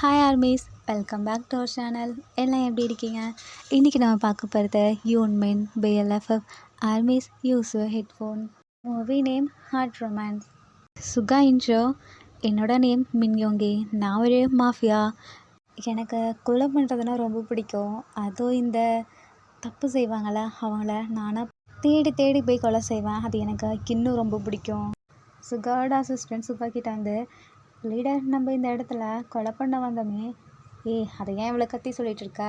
Hi armies, welcome back to our channel. எல்லாம் எப்படி இருக்கீங்க? இன்றைக்கி நம்ம பார்க்க போகிறது யூன்மென் பிஎல்எஃப்எஃப் armies use headphone. Movie name hard romance. Suga intro. என்னோட நேம் மின்யோங்கி. நான் ஒரு மாஃபியா. எனக்கு கொலை பண்ணுறதுனா ரொம்ப பிடிக்கும். அதுவும் இந்த தப்பு செய்வாங்கள்ல அவங்கள நானாக தேடி தேடி போய் கொலை செய்வேன். அது எனக்கு இன்னும் ரொம்ப பிடிக்கும். சுகாவோட அசிஸ்டன்ட் சுகா கிட்ட வந்து, லீடர் நம்ம இந்த இடத்துல கொலை பண்ண வந்தோமே, அதை ஏன் இவ்வளோ கத்தி சொல்லிகிட்டு இருக்க?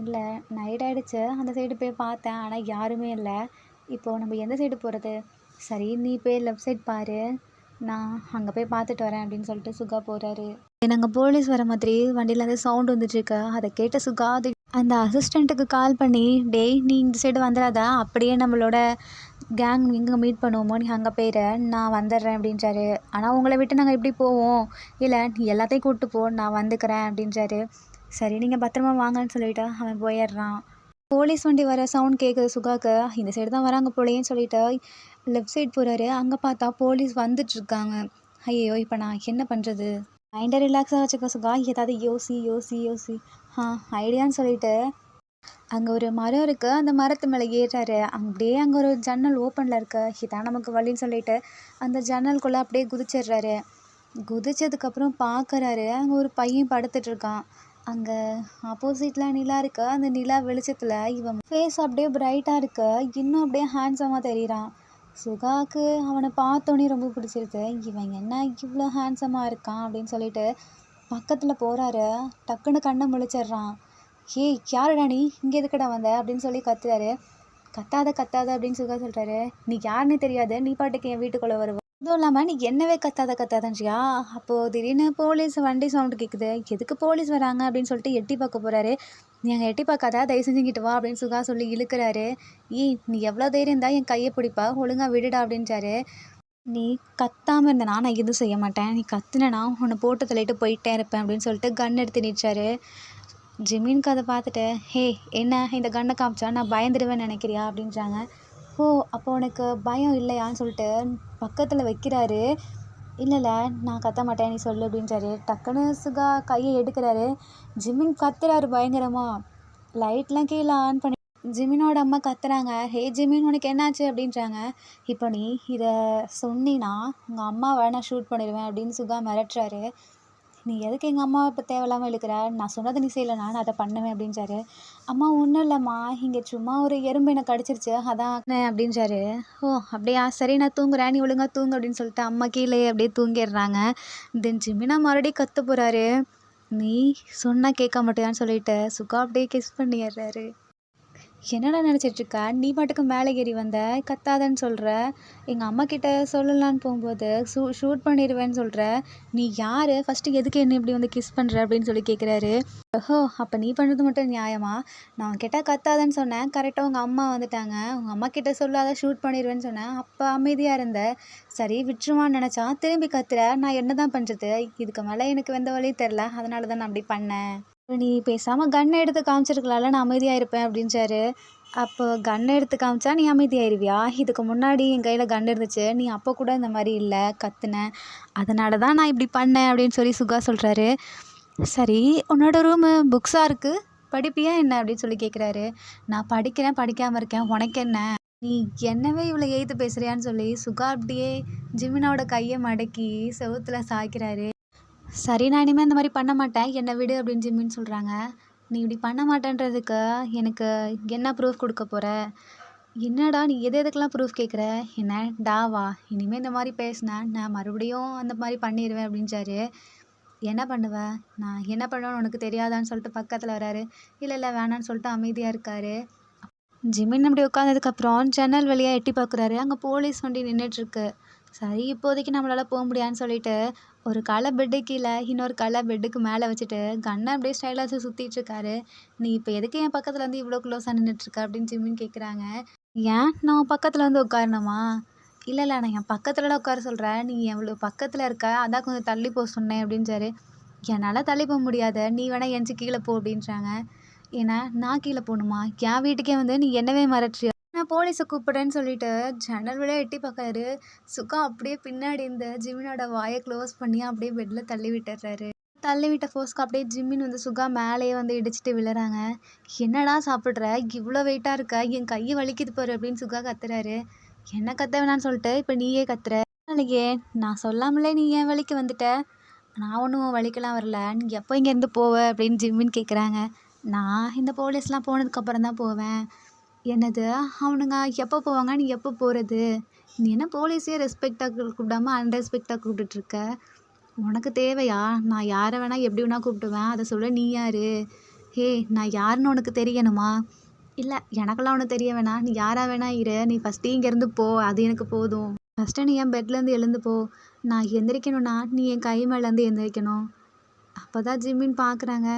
இல்லை, நைட் ஆகிடுச்சு, அந்த சைடு போய் பார்த்தேன், ஆனால் யாருமே இல்லை. இப்போது நம்ம எந்த சைடு போகிறது? சரி, நீ போய் லெஃப்ட் சைட் பாரு, நான் அங்கே போய் பார்த்துட்டு வரேன் அப்படின்னு சொல்லிட்டு சுகா போகிறாரு. நாங்கள் போலீஸ் வர மாதிரி வண்டியிலேருந்து சவுண்ட் வந்துட்டுருக்கு. அதை கேட்ட சுகா அந்த அசிஸ்டண்ட்டுக்கு கால் பண்ணி, டேய் நீ இந்த சைடு வந்துடாத, அப்படியே நம்மளோட கேங் எங்கே மீட் பண்ணுவோமோ நீ அங்கே போயிரு, நான் வந்துடுறேன் அப்படின்றாரு. ஆனால் உங்களை விட்டு நாங்கள் எப்படி போவோம்? இல்லை, நீ எல்லாத்தையும் கூப்பிட்டு போ, நான் வந்துக்கிறேன் அப்படின்றாரு. சரி, நீங்கள் பத்திரமா வாங்கன்னு சொல்லிவிட்டு அவன் போயிடுறான். போலீஸ் வண்டி வர சவுண்ட் கேட்குது சுகாவுக்கு. இந்த சைடு தான் வராங்க போலேன்னு சொல்லிட்டு லெஃப்ட் சைடு போகிறாரு. அங்கே பார்த்தா போலீஸ் வந்துட்டுருக்காங்க. ஐயோ, இப்போ நான் என்ன பண்ணுறது? மைண்டை ரிலாக்ஸாக வச்சுக்க சுகா, ஏதாவது யோசி யோசி யோசி. ஐடியான்னு சொல்லிட்டு அங்கே ஒரு மரம் இருக்குது, அந்த மரத்து மேலே ஏறாரு. அப்படியே அங்கே ஒரு ஜன்னல் ஓப்பனில் இருக்குது. இதான் நமக்கு வழின்னு சொல்லிட்டு அந்த ஜன்னலுக்குள்ளே அப்படியே குதிச்சிடுறாரு. குதிச்சதுக்கப்புறம் பார்க்குறாரு, அங்கே ஒரு பையன் படுத்துட்ருக்கான். அங்கே ஆப்போசிட்டில் நிலா இருக்குது. அந்த நிலா வெளிச்சத்தில் இவன் ஃபேஸ் அப்படியே பிரைட்டாக இருக்கு, இன்னும் அப்படியே ஹேண்ட்ஸமாக தெரியுறான். சுகாவுக்கு அவனை பார்த்தோன்னே ரொம்ப பிடிச்சிருக்கு. இவன் என்ன இவ்வளோ ஹேண்ட்ஸமாக இருக்கான் அப்படின்னு சொல்லிட்டு பக்கத்தில் போகிறாரு. டக்குன்னு கண்ணை முழிச்சிட்றான். யாருடா நீ, இங்கே எதுக்கடா வந்த அப்படின்னு சொல்லி கத்துறாரு. கத்தாத அப்படின்னு சுகா சொல்கிறாரு. நீ யாருன்னே தெரியாது, நீ பாட்டுக்கு என் வீட்டுக்குள்ளே வருவ. அதுவும் இல்லாமல் நீ என்னவே கத்தாதன்றியா? அப்போது திடீர்னு போலீஸ் வண்டி சவுண்டு கேட்குது. எதுக்கு போலீஸ் வராங்க அப்படின்னு சொல்லிட்டு எட்டி பார்க்க போகிறாரு. நீ அங்கே எட்டி பார்க்காத, தயவு செஞ்சுக்கிட்டு வா அப்படின்னு சுகா சொல்லி இழுக்கிறாரு. நீ எவ்வளோ தைரியம் தான் என் கையை பிடிப்பா, ஒழுங்காக விடுடா அப்படின்றாரு. நீ கத்தாமல் இருந்தனா நான் எதுவும் செய்ய மாட்டேன், நீ கத்துனா உன்னை போட்டு தள்ளிட்டு போயிட்டே இருப்பேன் அப்படின்னு சொல்லிட்டு கன் எடுத்து நிற்றாரு. ஜிமின்க்கு அதை பார்த்துட்டு, என்ன இந்த கன்னை காமிச்சா நான் பயந்துடுவேன்னு நினைக்கிறியா அப்படின்றாங்க. அப்போ உனக்கு பயம் இல்லையான்னு சொல்லிட்டு பக்கத்தில் வைக்கிறாரு. இல்லை நான் கத்த மாட்டேன், நீ சொல்லு அப்படின்றாரு. டக்குன்னு சுகா கையை எடுக்கிறாரு. ஜிமின் கத்துறாரு பயங்கரமாக. லைட்லாம் கீழே ஆன் பண்ணி ஜிமினோட அம்மா கத்துறாங்க. ஜிமின் உனக்கு என்னாச்சு அப்படின்றாங்க. இப்போ நீ இதை சொன்னினா உங்கள் அம்மாவை நான் ஷூட் பண்ணிடுவேன் அப்படின்னு சுகா மிரட்டுறாரு. நீ எதுக்கு எங்கள் அம்மாவை இப்போ தேவையில்லாமல் இழுக்கிற? நான் சொன்னதை நீ செய்யலைனா நான் அதை பண்ணுவேன் அப்படின்றாரு. அம்மா ஒன்றும் இல்லைம்மா, இங்கே சும்மா ஒரு எறும்பு என்னை கடிச்சிருச்சு, அதான் அப்படின்றாரு. அப்படியா, சரி நான் தூங்குறேன், நீ ஒழுங்காக தூங்கு அப்படின்னு சொல்லிட்டு அம்மா கீழே அப்படியே தூங்கிடுறாங்க. தென் ஜிமினா மறுபடியும் கற்று போகிறாரு. நீ சொன்னால் கேட்க மாட்டியான்னு சொல்லிட்டு சுகா அப்படியே கிஸ் பண்ணிடுறாரு. என்னடா நினச்சிட்ருக்க? நீ பாட்டுக்கு மேலே ஏறி வந்த, கத்தாதன்னு சொல்கிற. எங்கள் அம்மா கிட்ட சொல்லலான்னு போகும்போது ஷூட் பண்ணிடுவேன்னு சொல்கிற. நீ யார்? ஃபஸ்ட்டு எதுக்கு என்ன இப்படி வந்து கிஸ் பண்ணுற அப்படின்னு சொல்லி கேட்குறாரு. அப்போ நீ பண்ணுறது மட்டும் நியாயமா? நான் கேட்டால் கத்தாதன்னு சொன்னேன், கரெக்டாக உங்கள் அம்மா வந்துட்டாங்க. உங்கள் அம்மா கிட்ட சொல்லாத, ஷூட் பண்ணிடுவேன்னு சொன்னேன், அப்போ அமைதியாக இருந்த. சரி விட்டுருவான்னு நினச்சா திரும்பி கத்துற. நான் என்ன தான் பண்ணுறது? இதுக்கு மேலே எனக்கு எந்த வழியும் தெரில, அதனால தான் நான் அப்படி பண்ணேன். நீ பேசாமல் கன்னை எடுத்து காமிச்சிருக்கலாம்ல, நான் அமைதியாக இருப்பேன் அப்படின்றாரு. அப்போ கன்னை எடுத்து காமிச்சா நீ அமைதியாயிருவியா? இதுக்கு முன்னாடி என் கையில் கன் இருந்துச்சு, நீ அப்போ கூட இந்த மாதிரி இல்லை, கத்துனேன், அதனால தான் நான் இப்படி பண்ணேன் அப்படின்னு சொல்லி சுகா சொல்கிறாரு. சரி, உன்னோட ரூமு புக்ஸாக இருக்குது, படிப்பியா என்ன அப்படின்னு சொல்லி கேட்குறாரு. நான் படிக்கிறேன், படிக்காமல் இருக்கேன், உனக்கு என்ன? நீ என்னவே இவ்வளோ எய்த்து பேசுகிறியான்னு சொல்லி சுகா அப்படியே ஜிமினாவோட கையை மடக்கி செவுத்தில் சாய்க்கிறாரு. சரி, நான் இனிமேல் இந்த மாதிரி பண்ண மாட்டேன், என்னை விடு அப்படின்னு ஜிம்மின்னு சொல்கிறாங்க. நீ இப்படி பண்ண மாட்டேன்றதுக்கு எனக்கு என்ன ப்ரூஃப் கொடுக்க போகிற? என்னடா நீ எதுக்கெல்லாம் ப்ரூஃப் கேட்குற? என்ன டாவா? இனிமேல் இந்த மாதிரி பேசினேன் நான் மறுபடியும் அந்த மாதிரி பண்ணிடுவேன் அப்படின்றாரு. என்ன பண்ணுவேன்? நான் என்ன பண்ணுவேன்னு உனக்கு தெரியாதான்னு சொல்லிட்டு பக்கத்தில் வராரு. இல்லை வேணான்னு சொல்லிட்டு அமைதியாக இருக்காரு. ஜிமின் அப்படி உட்காந்ததுக்கப்புறம் ஜன்னல் வழியாக எட்டி பார்க்குறாரு. அங்கே போலீஸ் வண்டி நின்றுட்டுருக்கு. சரி, இப்போதைக்கு நம்மளால் போக முடியாதுன்னு சொல்லிட்டு ஒரு காலை பெட்டு கீழே இன்னொரு காலை பெட்டுக்கு மேலே வச்சுட்டு கன்னை அப்படியே ஸ்டைலாக சுற்றிட்டுருக்காரு. நீ இப்போ எதுக்கு என் பக்கத்தில் வந்து இவ்வளோ க்ளோஸாக நின்றுட்டுருக்க அப்படின்னு ஜிமின் கேட்குறாங்க. ஏன் நான் பக்கத்தில் வந்து உட்காரணுமா? இல்லை நான் என் பக்கத்தில் உட்கார சொல்கிறேன், நீ எவ்வளோ பக்கத்தில் இருக்க, அதான் கொஞ்சம் தள்ளி போக சொன்னேன் அப்படின்றாரு. என்னால் தள்ளி போக முடியாது, நீ வேணால் எஞ்சி கீழே போ அப்படின்றாங்க. ஏன்னா நான் கீழே போகணுமா? என் வீட்டுக்கே வந்து நீ என்னவே மிரட்டுறியா? நான் போலீஸை கூப்பிட்றேன்னு சொல்லிட்டு ஜன்னல் வழியாக எட்டி பார்க்குறாரு. சுகா அப்படியே பின்னாடி இந்த ஜிமினோட வாயை க்ளோஸ் பண்ணி அப்படியே பெட்டில் தள்ளி விட்டுறாரு. தள்ளி விட்ட ஃபோர்ஸ்க்கு அப்படியே ஜிம்மின் வந்து சுகா மேலேயே வந்து இடிச்சிட்டு விழுறாங்க. "என்னடா சாப்பிட்ற? இவ்வளோ வெயிட்டா இருக்க. என் கை வலிக்குது பாரு" அப்படின்னு சுகா கத்துறாரு. என்ன கத்த வேணான்னு சொல்லிட்டு இப்போ நீயே கத்துற. "நாளைக்கே நான் சொல்லாமலே நீ என் வலிக்கு வந்துட்ட. நான் ஒன்றும் உன் வலிக்கெல்லாம் வரல. நீ எப்போ இங்கேருந்து போவ?" அப்படின்னு ஜிம்மின் கேட்குறாங்க. "நான் இந்த போலீஸ்லாம் போனதுக்கப்புறம் தான் போவேன்." "என்னது? அவனுங்க எப்போ போவாங்க? நீ எப்போ போகிறது? நீ என்ன போலீஸே ரெஸ்பெக்டாக கூப்பிடாம அன்ரெஸ்பெக்டாக கூப்பிட்டுட்ருக்க? உனக்கு தேவையா? நான் யாரை வேணா எப்படி வேணா கூப்பிடுவேன். அதை சொல்ல நீ யாரு? நான் யாருன்னு உனக்கு தெரியணுமா?" "இல்லை, எனக்கெல்லாம் ஒன்றும் தெரிய வேணாம். நீ யாரா வேணா இரு. நீ ஃபஸ்ட்டு இங்கேருந்து போ. அது எனக்கு போதும். ஃபஸ்ட்டு நீ என் பெட்லேருந்து எழுந்து போ. நான் எந்திரிக்கணும்னா நீ என் கை மேலேருந்து எந்திரிக்கணும்." அப்போ தான் ஜிம்மின்னு பார்க்குறாங்க.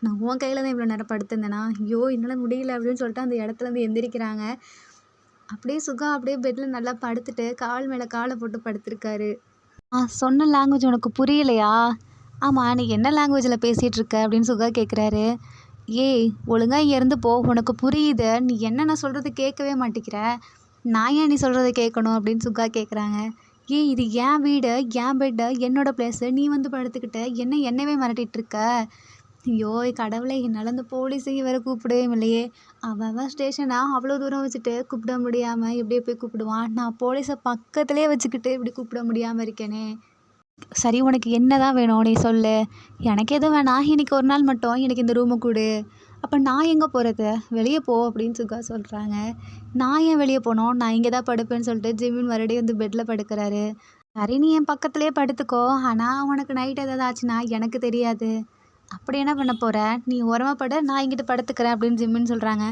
நான் உன் கையில் தான் இவ்வளோ நேரம் படுத்திருந்தேனா? ஐயோ என்னால் முடியல அப்படின்னு சொல்லிட்டு அந்த இடத்துலேருந்து எந்திரிக்கிறாங்க. அப்படியே சுகா அப்படியே பெட்டில் நல்லா படுத்துட்டு கால் மேலே காலை போட்டு படுத்திருக்காரு. சொன்ன லாங்குவேஜ் உனக்கு புரியலையா? ஆமாம், நீ என்ன லாங்குவேஜில் பேசிகிட்டு இருக்க அப்படின்னு சுகா கேட்குறாரு. ஒழுங்கா இங்கேருந்து போ. உனக்கு புரியுது. நீ என்ன நான் சொல்கிறது கேட்கவே மாட்டேங்கிற. நான் ஏன் நீ சொல்கிறத கேட்கணும் அப்படின்னு சுகா கேட்குறாங்க. இது என் வீடு, என் பெட்டு, என்னோட பிளேஸு. நீ வந்து படுத்துக்கிட்ட என்னவே மிரட்டிட்டு இருக்க. ஐயோ கடவுளே, என்னால் இந்த போலீஸையும் வேறு கூப்பிடவே இல்லையே. அவன் ஸ்டேஷனை அவ்வளோ தூரம் வச்சுட்டு கூப்பிட முடியாமல் எப்படியே போய் கூப்பிடுவான். நான் போலீஸை பக்கத்துலேயே வச்சுக்கிட்டு இப்படி கூப்பிட முடியாமல் இருக்கேனே. சரி, உனக்கு என்ன தான் வேணும் நீ சொல்லு. எனக்கு எதுவும் வேணாம். இன்றைக்கி ஒரு நாள் மட்டும் எனக்கு இந்த ரூமை கொடு. அப்போ நான் எங்கே போகிறது? வெளியே போ அப்படின்னு சுகா சொல்கிறாங்க. நான் ஏன் வெளியே போனோம்? நான் இங்கே தான் படுப்பேன்னு சொல்லிட்டு ஜிம்மின் மறுபடியும் வந்து பெட்டில் படுக்கிறாரு. சரி, நீ என் பக்கத்துலேயே படுத்துக்கோ. ஆனால் உனக்கு நைட் ஏதாவது ஆச்சுன்னா எனக்கு தெரியாது. அப்படி என்ன பண்ண போகிற? நீ ஓரமாக படு, நான் இங்கிட்டு படுத்துக்கிறேன் அப்படின்னு ஜிம்மின்னு சொல்கிறாங்க.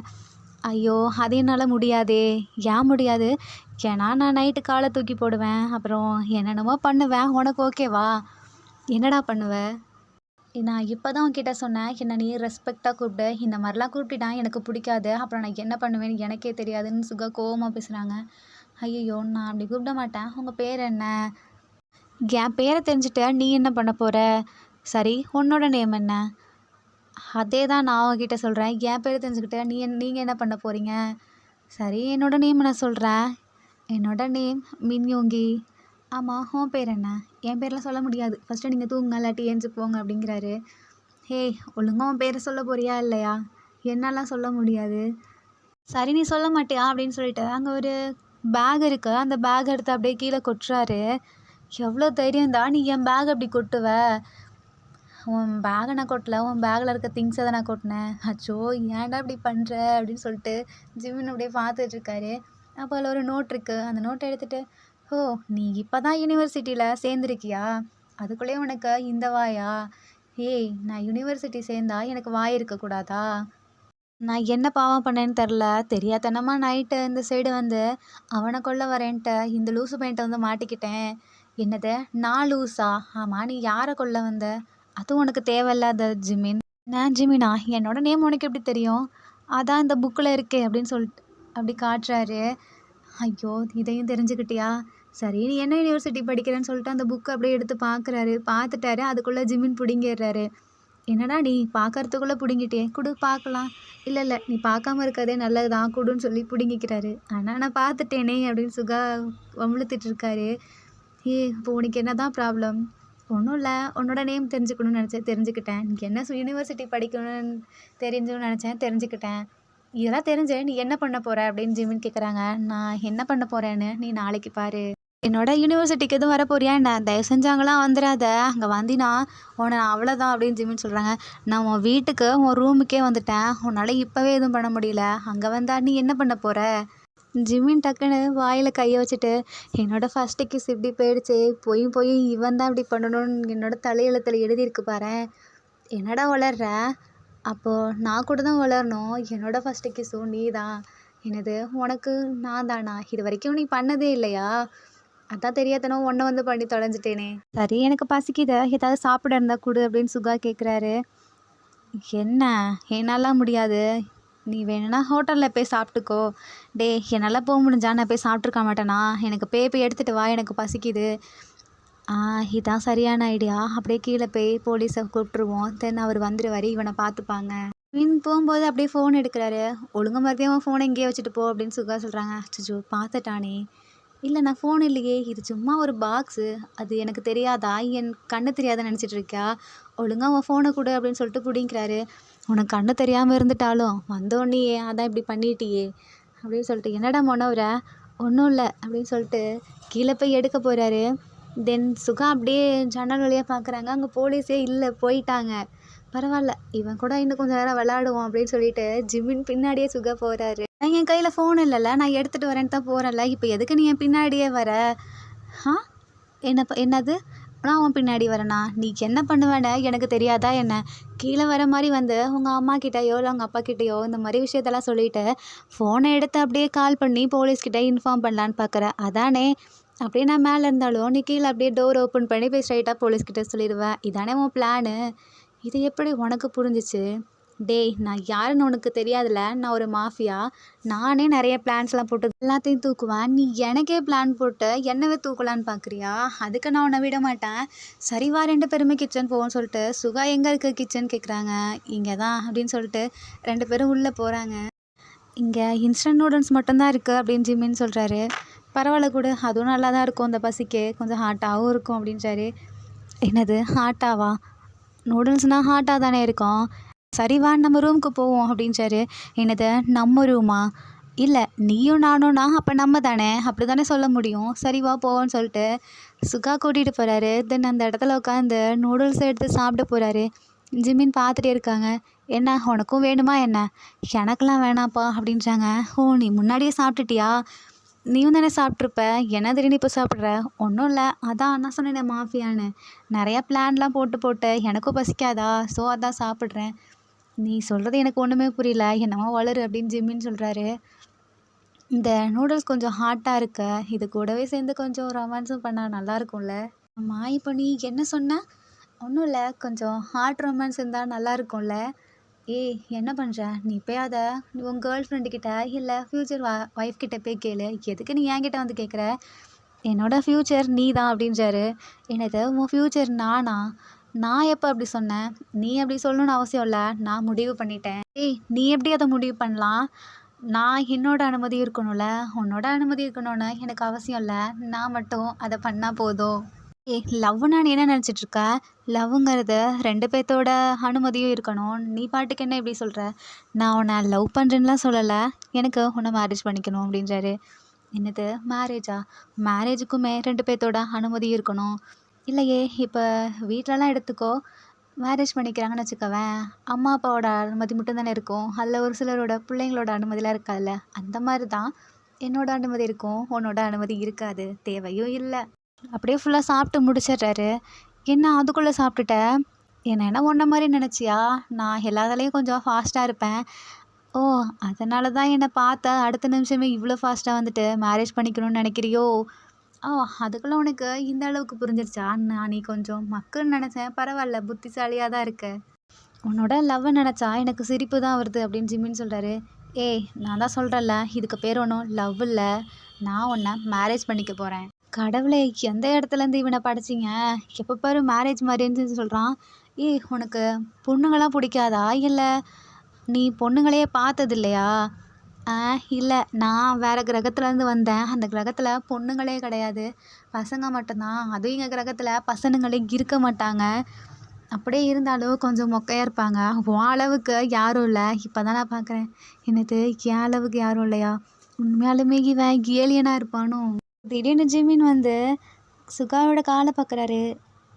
ஐயோ அது என்னால் முடியாதே. ஏன் முடியாது? ஏன்னா நான் நைட்டு காலை தூக்கி போடுவேன், அப்புறம் என்னென்னமோ பண்ணுவேன். உனக்கு ஓகேவா? என்னடா பண்ணுவ? நான் இப்போ தான் உன்கிட்ட சொன்னேன், என்னை நீ ரெஸ்பெக்டாக கூப்பிடு. இந்த மாதிரிலாம் கூப்பிட்டுட்டா எனக்கு பிடிக்காது. அப்புறம் நான் என்ன பண்ணுவேன்னு எனக்கே தெரியாதுன்னு சுகா கோவமாக பேசுகிறாங்க. ஐயோ நான் அப்படி கூப்பிட மாட்டேன். உங்கள் பேர் என்ன? என் பேரை தெரிஞ்சுட்டு நீ என்ன பண்ண போகிற? சரி, உன்னோட நேம் என்ன? அதே தான் நான் உங்ககிட்ட சொல்கிறேன். என் பேர் தெரிஞ்சுக்கிட்ட நீங்கள் என்ன பண்ண போகிறீங்க? சரி, என்னோடய நேம் நான் சொல்கிறேன். என்னோட நேம் மின்யோங்கி. ஆமாம், உன் பேர் என்ன? என் பேர்லாம் சொல்ல முடியாது. ஃபஸ்ட்டு நீங்கள் தூங்குங்க, இல்லாட்டி ஏஞ்சி போங்க அப்படிங்கிறாரு. ஒழுங்காக உன் பேரை சொல்ல போறியா இல்லையா? என்னாலாம் சொல்ல முடியாது. சரி, நீ சொல்ல மாட்டியா அப்படின்னு சொல்லிட்டு அங்கே ஒரு பேக் இருக்குது. அந்த பேக் எடுத்து அப்படியே கீழே கொட்டுறாரு. எவ்வளோ தைரியம் தான் நீ என் பேக் அப்படி கொட்டுவ? உன் பேகை நான் கொட்டல, உன் பேக்கில் இருக்க திங்ஸை தான் நான் கொட்டினேன். அச்சோ ஏன்டா இப்படி பண்ணுற அப்படின்னு சொல்லிட்டு ஜிம்மின் அப்படியே பார்த்துட்ருக்காரு. அப்போ அதில் ஒரு நோட் இருக்குது. அந்த நோட்டை எடுத்துகிட்டு, நீ இப்போ தான் யூனிவர்சிட்டியில் சேர்ந்துருக்கியா? அதுக்குள்ளேயே உனக்கு இந்த வாயா? நான் யூனிவர்சிட்டி சேர்ந்தா எனக்கு வாய் இருக்கக்கூடாதா? நான் என்ன பாவம் பண்ணேன்னு தெரில. தெரியாதனமாக நைட்டு இந்த சைடு வந்து அவனை கொல்ல வரேன்ட்டு இந்த லூசு பையன்ட்ட வந்து மாட்டிக்கிட்டேன். என்னது, நான் லூஸா? ஆமாம், நீ யாரை கொல்ல வந்த? அதுவும் உனக்கு தேவையில்லாத ஜிமின். நான் ஜிமினா? என்னோட நேம் உனக்கு எப்படி தெரியும்? அதான் இந்த புக்கில் இருக்கே அப்படின்னு சொல்லிட்டு அப்படி காட்டுறாரு. ஐயோ இதையும் தெரிஞ்சுக்கிட்டியா? சரி, நீ என்ன யூனிவர்சிட்டி படிக்கிறேன்னு சொல்லிட்டு அந்த புக்கை அப்படியே எடுத்து பார்த்துட்டாரு. அதுக்குள்ளே ஜிமின் பிடுங்கிடுறாரு. என்னடா நீ பார்க்கறதுக்குள்ளே பிடுங்கிட்டே, குடு பார்க்கலாம். இல்லை நீ பார்க்காம இருக்கிறதே நல்லது தான், குடுன்னு சொல்லி பிடுங்கிக்கிறாரு. ஆனால் நான் பார்த்துட்டேனே அப்படின்னு சுகா வம்பிழுத்துட்டு இருக்காரு. இப்போ உனக்கு என்ன தான் ப்ராப்ளம்? ஒன்றும் இல்லை, உன்னோட நேம் தெரிஞ்சுக்கணும்னு நினச்சேன், தெரிஞ்சுக்கிட்டேன். நீ என்ன யூனிவர்சிட்டி படிக்கணும்னு தெரிஞ்சுன்னு நினச்சேன், தெரிஞ்சுக்கிட்டேன். இதெல்லாம் தெரிஞ்சு நீ என்ன பண்ண போகிற அப்படின்னு ஜிமின் கேட்குறாங்க. நான் என்ன பண்ண போகிறேன்னு நீ நாளைக்கு பாரு. என்னோட யூனிவர்சிட்டிக்கு எதுவும் வர போறியா என்ன? தயவு செஞ்சாங்களாம் வந்துடாத. அங்கே வந்தினா உன்னை நான் அவ்வளோதான் அப்படின்னு ஜிமின் சொல்கிறாங்க. நான் உன் வீட்டுக்கு உன் ரூமுக்கே வந்துட்டேன். உன்னால் இப்போவே எதுவும் பண்ண முடியல. அங்கே வந்தா நீ என்ன பண்ண போகிற? ஜிமின் டக்குன்னு வாயில் கையை வச்சுட்டு, என்னோடய ஃபஸ்ட்டு கிஸ் இப்படி போயிடுச்சு. போய் இவன் தான் இப்படி பண்ணணும்னு என்னோடய தலையெழுத்தில் எழுதியிருக்கு பாரேன். என்னடா வளர்ற? அப்போது நான் கூட தான் வளரணும். என்னோடய ஃபஸ்ட்டு கிஸ்ஸும் நீ தான். என்னது, உனக்கு நான் தானா? இது வரைக்கும் நீ பண்ணதே இல்லையா? அதான் தெரியாதனோ உன்னை வந்து பண்ணி தொலைஞ்சிட்டேனே. சரி, எனக்கு பசிக்குது, ஏதாவது சாப்பிட இருந்தால் கொடு அப்படின்னு சுகா கேட்குறாரு. என்ன, என்னாலாம் முடியாது. நீ வேணும்னா ஹோட்டலில் போய் சாப்பிட்டுக்கோ. என்னால் போக முடிஞ்சா நான் போய் சாப்பிட்ருக்க மாட்டேனா? எனக்கு போய் எடுத்துகிட்டு வா, எனக்கு பசிக்குது. இதான் சரியான ஐடியா. அப்படியே கீழே போய் போலீஸை கூப்பிட்ருவோம். தென் அவர் வந்துடுவார், இவனை பார்த்துப்பாங்க. போகும்போது அப்படியே ஃபோன் எடுக்கிறாரு. ஒழுங்கு மறுபடியும் அவன் ஃபோனை இங்கேயே வச்சுட்டு போ அப்படின்னு சுகா சொல்கிறாங்க. அச்சோ பார்த்துட்டானே. இல்லை நான் ஃபோன் இல்லையே, இது சும்மா ஒரு பாக்ஸு. அது எனக்கு தெரியாதா? என் கண்ணு தெரியாதான்னு நெனச்சிட்டு இருக்கியா? ஒழுங்கா உன் ஃபோன குடு அப்படின்னு சொல்லிட்டு புடிங்கிறாரு. உனக்கு கண்ணு தெரியாம இருந்துட்டாலும் வந்தோடனேயே அதான் இப்படி பண்ணிட்டியே அப்படின்னு சொல்லிட்டு, என்னடா மொனவுற? ஒன்றும் இல்லை அப்படின்னு சொல்லிட்டு கீழே போய் எடுக்க போகிறாரு. தென் சுகா அப்படியே ஜன்னல் வழியாக பார்க்குறாங்க. அங்கே போலீஸே இல்லை, போயிட்டாங்க. பரவாயில்ல, இவன் கூட இன்னும் கொஞ்சம் நேரம் விளையாடுவோம் அப்படின்னு சொல்லிட்டு ஜிம்மின் பின்னாடியே சுகா போகிறாரு. நான் என் கையில் ஃபோன் இல்லைல்ல, நான் எடுத்துகிட்டு வரேன்ட்டு தான் போகிறேன்ல, இப்போ எதுக்கு நீ என் பின்னாடியே வர? ஆ என்னது? நான் உன் பின்னாடி வரேனா? நீ என்ன பண்ணுவேன்னு எனக்கு தெரியாதா என்ன? கீழே வர மாதிரி வந்து உங்கள் அம்மா கிட்டேயோ இல்லை உங்கள் அப்பா கிட்டேயோ இந்த மாதிரி விஷயத்தெல்லாம் சொல்லிவிட்டு ஃபோனை எடுத்து அப்படியே கால் பண்ணி போலீஸ்கிட்ட இன்ஃபார்ம் பண்ணலான்னு பார்க்குற அதானே? அப்படியே நான் மேலே இருந்தாலும் நீ கீழே அப்படியே டோர் ஓப்பன் பண்ணி போய் ஸ்ட்ரைட்டாக போலீஸ்கிட்ட சொல்லிடுவேன். இதானே உன் பிளானு? இது எப்படி உனக்கு புரிஞ்சிச்சு? டேய், நான் யாருன்னு உனக்கு தெரியாதுல்ல, நான் ஒரு மாஃபியா. நானே நிறைய பிளான்ஸ்லாம் போட்டு எல்லாத்தையும் தூக்குவேன். நீ எனக்கே பிளான் போட்டு என்னவே தூக்கலான்னு பார்க்குறியா? அதுக்கு நான் உன்னை விட மாட்டேன். சரி வா, 2 பேருமே கிச்சன் போவோம்னு சொல்லிட்டு சுகா எங்கே இருக்குது கிச்சன் கேட்குறாங்க. இங்கே தான் அப்படின்னு சொல்லிட்டு 2 பேரும் உள்ளே போகிறாங்க. இங்கே இன்ஸ்டன்ட் நூடுல்ஸ் மட்டும்தான் இருக்குது அப்படின்னு ஜிம்மின்னு சொல்கிறாரு. பரவாயில்ல கொடு, அதுவும் நல்லா தான் இருக்கும், அந்த பசிக்கு கொஞ்சம் ஹாட்டாகவும் இருக்கும் அப்படின்றாரு. என்னது ஹாட்டாவா? நூடுல்ஸ்னால் ஹாட்டாக தானே இருக்கும். சரி வா, நம்ம ரூமுக்கு போவோம் அப்படின்றாரு. என்னது நம்ம ரூமா? இல்லை, நீயும் நானும்னா அப்போ நம்ம தானே, அப்படி தானே சொல்ல முடியும். சரி வா போவோன்னு சொல்லிட்டு சுகா கூட்டிகிட்டு போகிறாரு. தென் அந்த இடத்துல உட்காந்து நூடுல்ஸ் எடுத்து சாப்பிட போகிறாரு. ஜிம்மின் பார்த்துட்டே இருக்காங்க. என்ன உனக்கும் வேணுமா என்ன? எனக்கெல்லாம் வேணாப்பா அப்படின்றாங்க. ஓ, நீ முன்னாடியே சாப்பிட்டுட்டியா? நீயும் தானே சாப்பிட்ருப்ப, என்ன திடீர்னு இப்போ சாப்பிட்ற? ஒன்றும் இல்லை, அதான் நான் சொன்னேனே மாஃபியான்னு, நிறையா பிளான்லாம் போட்டு எனக்கும் பசிக்காதா, ஸோ அதான் சாப்பிட்றேன். நீ சொல்கிறது எனக்கு ஒன்றுமே புரியல, என்னமோ வளரு அப்படின்னு ஜிம்மின்னு சொல்கிறாரு. இந்த நூடுல்ஸ் கொஞ்சம் ஹாட்டாக இருக்கு, இது கூடவே சேர்ந்து கொஞ்சம் ரொமான்ஸும் பண்ணால் நல்லா இருக்கும்ல. அம்மா, இப்போ நீ என்ன சொன்ன? ஒன்றும் இல்லை, கொஞ்சம் ஹாட் ரொமான்ஸ் இருந்தால் நல்லா இருக்கும்ல. ஏய், என்ன பண்ணுற நீ? போய் அதை உன் கேர்ள் ஃப்ரெண்டுக்கிட்ட இல்லை ஃப்யூச்சர் ஒய்ஃப் கிட்ட போய் கேளு. எதுக்கு நீ என்கிட்ட வந்து கேட்குற? என்னோடய ஃப்யூச்சர் நீ தான் அப்படின்றாரு. என்னது உன் ஃப்யூச்சர் நானா? நான் எப்போ அப்படி சொன்னேன்? நீ அப்படி சொல்லணும்னு அவசியம் இல்லை, நான் முடிவு பண்ணிட்டேன். ஏய், நீ எப்படி அதை முடிவு பண்ணலாம்? நான் என்னோட அனுமதி இருக்கணும்ல, உன்னோட அனுமதி இருக்கணும்னு எனக்கு அவசியம் இல்லை, நான் மட்டும் அதை பண்ணால் போதும். ஏய், லவ்னா நீ என்ன நினச்சிட்ருக்க? லவ்வுங்கிறது 2 பேர்த்தோட அனுமதியும் இருக்கணும். நீ பாட்டுக்கு என்ன இப்படி சொல்கிற? நான் உன்னை லவ் பண்ணுறேன்னுலாம் சொல்லலை, எனக்கு உன்னை மேரேஜ் பண்ணிக்கணும் அப்படின்றாரு. என்னது மேரேஜா? மேரேஜுக்குமே 2 பேர்த்தோட அனுமதி இருக்கணும். இல்லையே, இப்போ வீட்டிலலாம் எடுத்துக்கோ, மேரேஜ் பண்ணிக்கிறாங்கன்னு வச்சுக்கவேன், அம்மா அப்பாவோட அனுமதி மட்டும் தானே இருக்கும். அதில் ஒரு சிலரோட பிள்ளைங்களோட அனுமதிலாம் இருக்காதுல்ல, அந்த மாதிரி தான் என்னோட அனுமதி இருக்கும், உன்னோட அனுமதி இருக்காது, தேவையும் இல்லை. அப்படியே ஃபுல்லாக சாப்பிட்டு முடிச்சிடுறாரு. என்ன அதுக்குள்ளே சாப்பிட்டுட்ட? என்ன உன்ன மாதிரி நினச்சியா? நான் எல்லாத்துலேயும் கொஞ்சம் ஃபாஸ்ட்டாக இருப்பேன். ஓ, அதனால தான் என்னை பார்த்த அடுத்த நிமிஷமே இவ்வளோ ஃபாஸ்ட்டாக வந்துட்டு மேரேஜ் பண்ணிக்கணும்னு நினைக்கிறியோ? ஓ, அதுக்குள்ளே உனக்கு இந்த அளவுக்கு புரிஞ்சிருச்சா? நான் நீ கொஞ்சம் மக்குன்னு நினச்சேன், பரவாயில்ல புத்திசாலியாக தான் இருக்க. உன்னோட லவ்வை நினச்சா எனக்கு சிரிப்பு தான் வருது அப்படின்னு ஜிம்மின்னு சொல்கிறாரு. ஏய், நான் தான் சொல்கிறேன்ல, இதுக்கு பேர் ஒன்றும் லவ் இல்லை, நான் உன்னை மேரேஜ் பண்ணிக்க போகிறேன். கடவுளே, எந்த இடத்துலேருந்து இவனை படைச்சிங்க? எப்போ பாரு மேரேஜ் மாதிரின்னு சொல்கிறான். ஏய், உனக்கு பொண்ணுங்களாம் பிடிக்காதா? இல்லை நீ பொண்ணுங்களையே பார்த்தது இல்லையா? இல்லை, நான் வேறு கிரகத்துலேருந்து வந்தேன், அந்த கிரகத்தில் பொண்ணுங்களே கிடையாது, பசங்க மட்டும்தான். அதுவும் எங்கள் கிரகத்தில் பசனுங்களே இருக்க மாட்டாங்க. அப்படியே இருந்தாலும் கொஞ்சம் மொக்கையாக இருப்பாங்க. உன் அளவுக்கு யாரும் இல்லை, இப்போ தான் நான் பார்க்குறேன். என்னது என் அளவுக்கு யாரும் இல்லையா? உண்மையாலுமே இவன் ஏலியனாக இருப்பானோ? திடீர்னு ஜிம்மின் வந்து சுகாவோட காலை பார்க்குறாரு.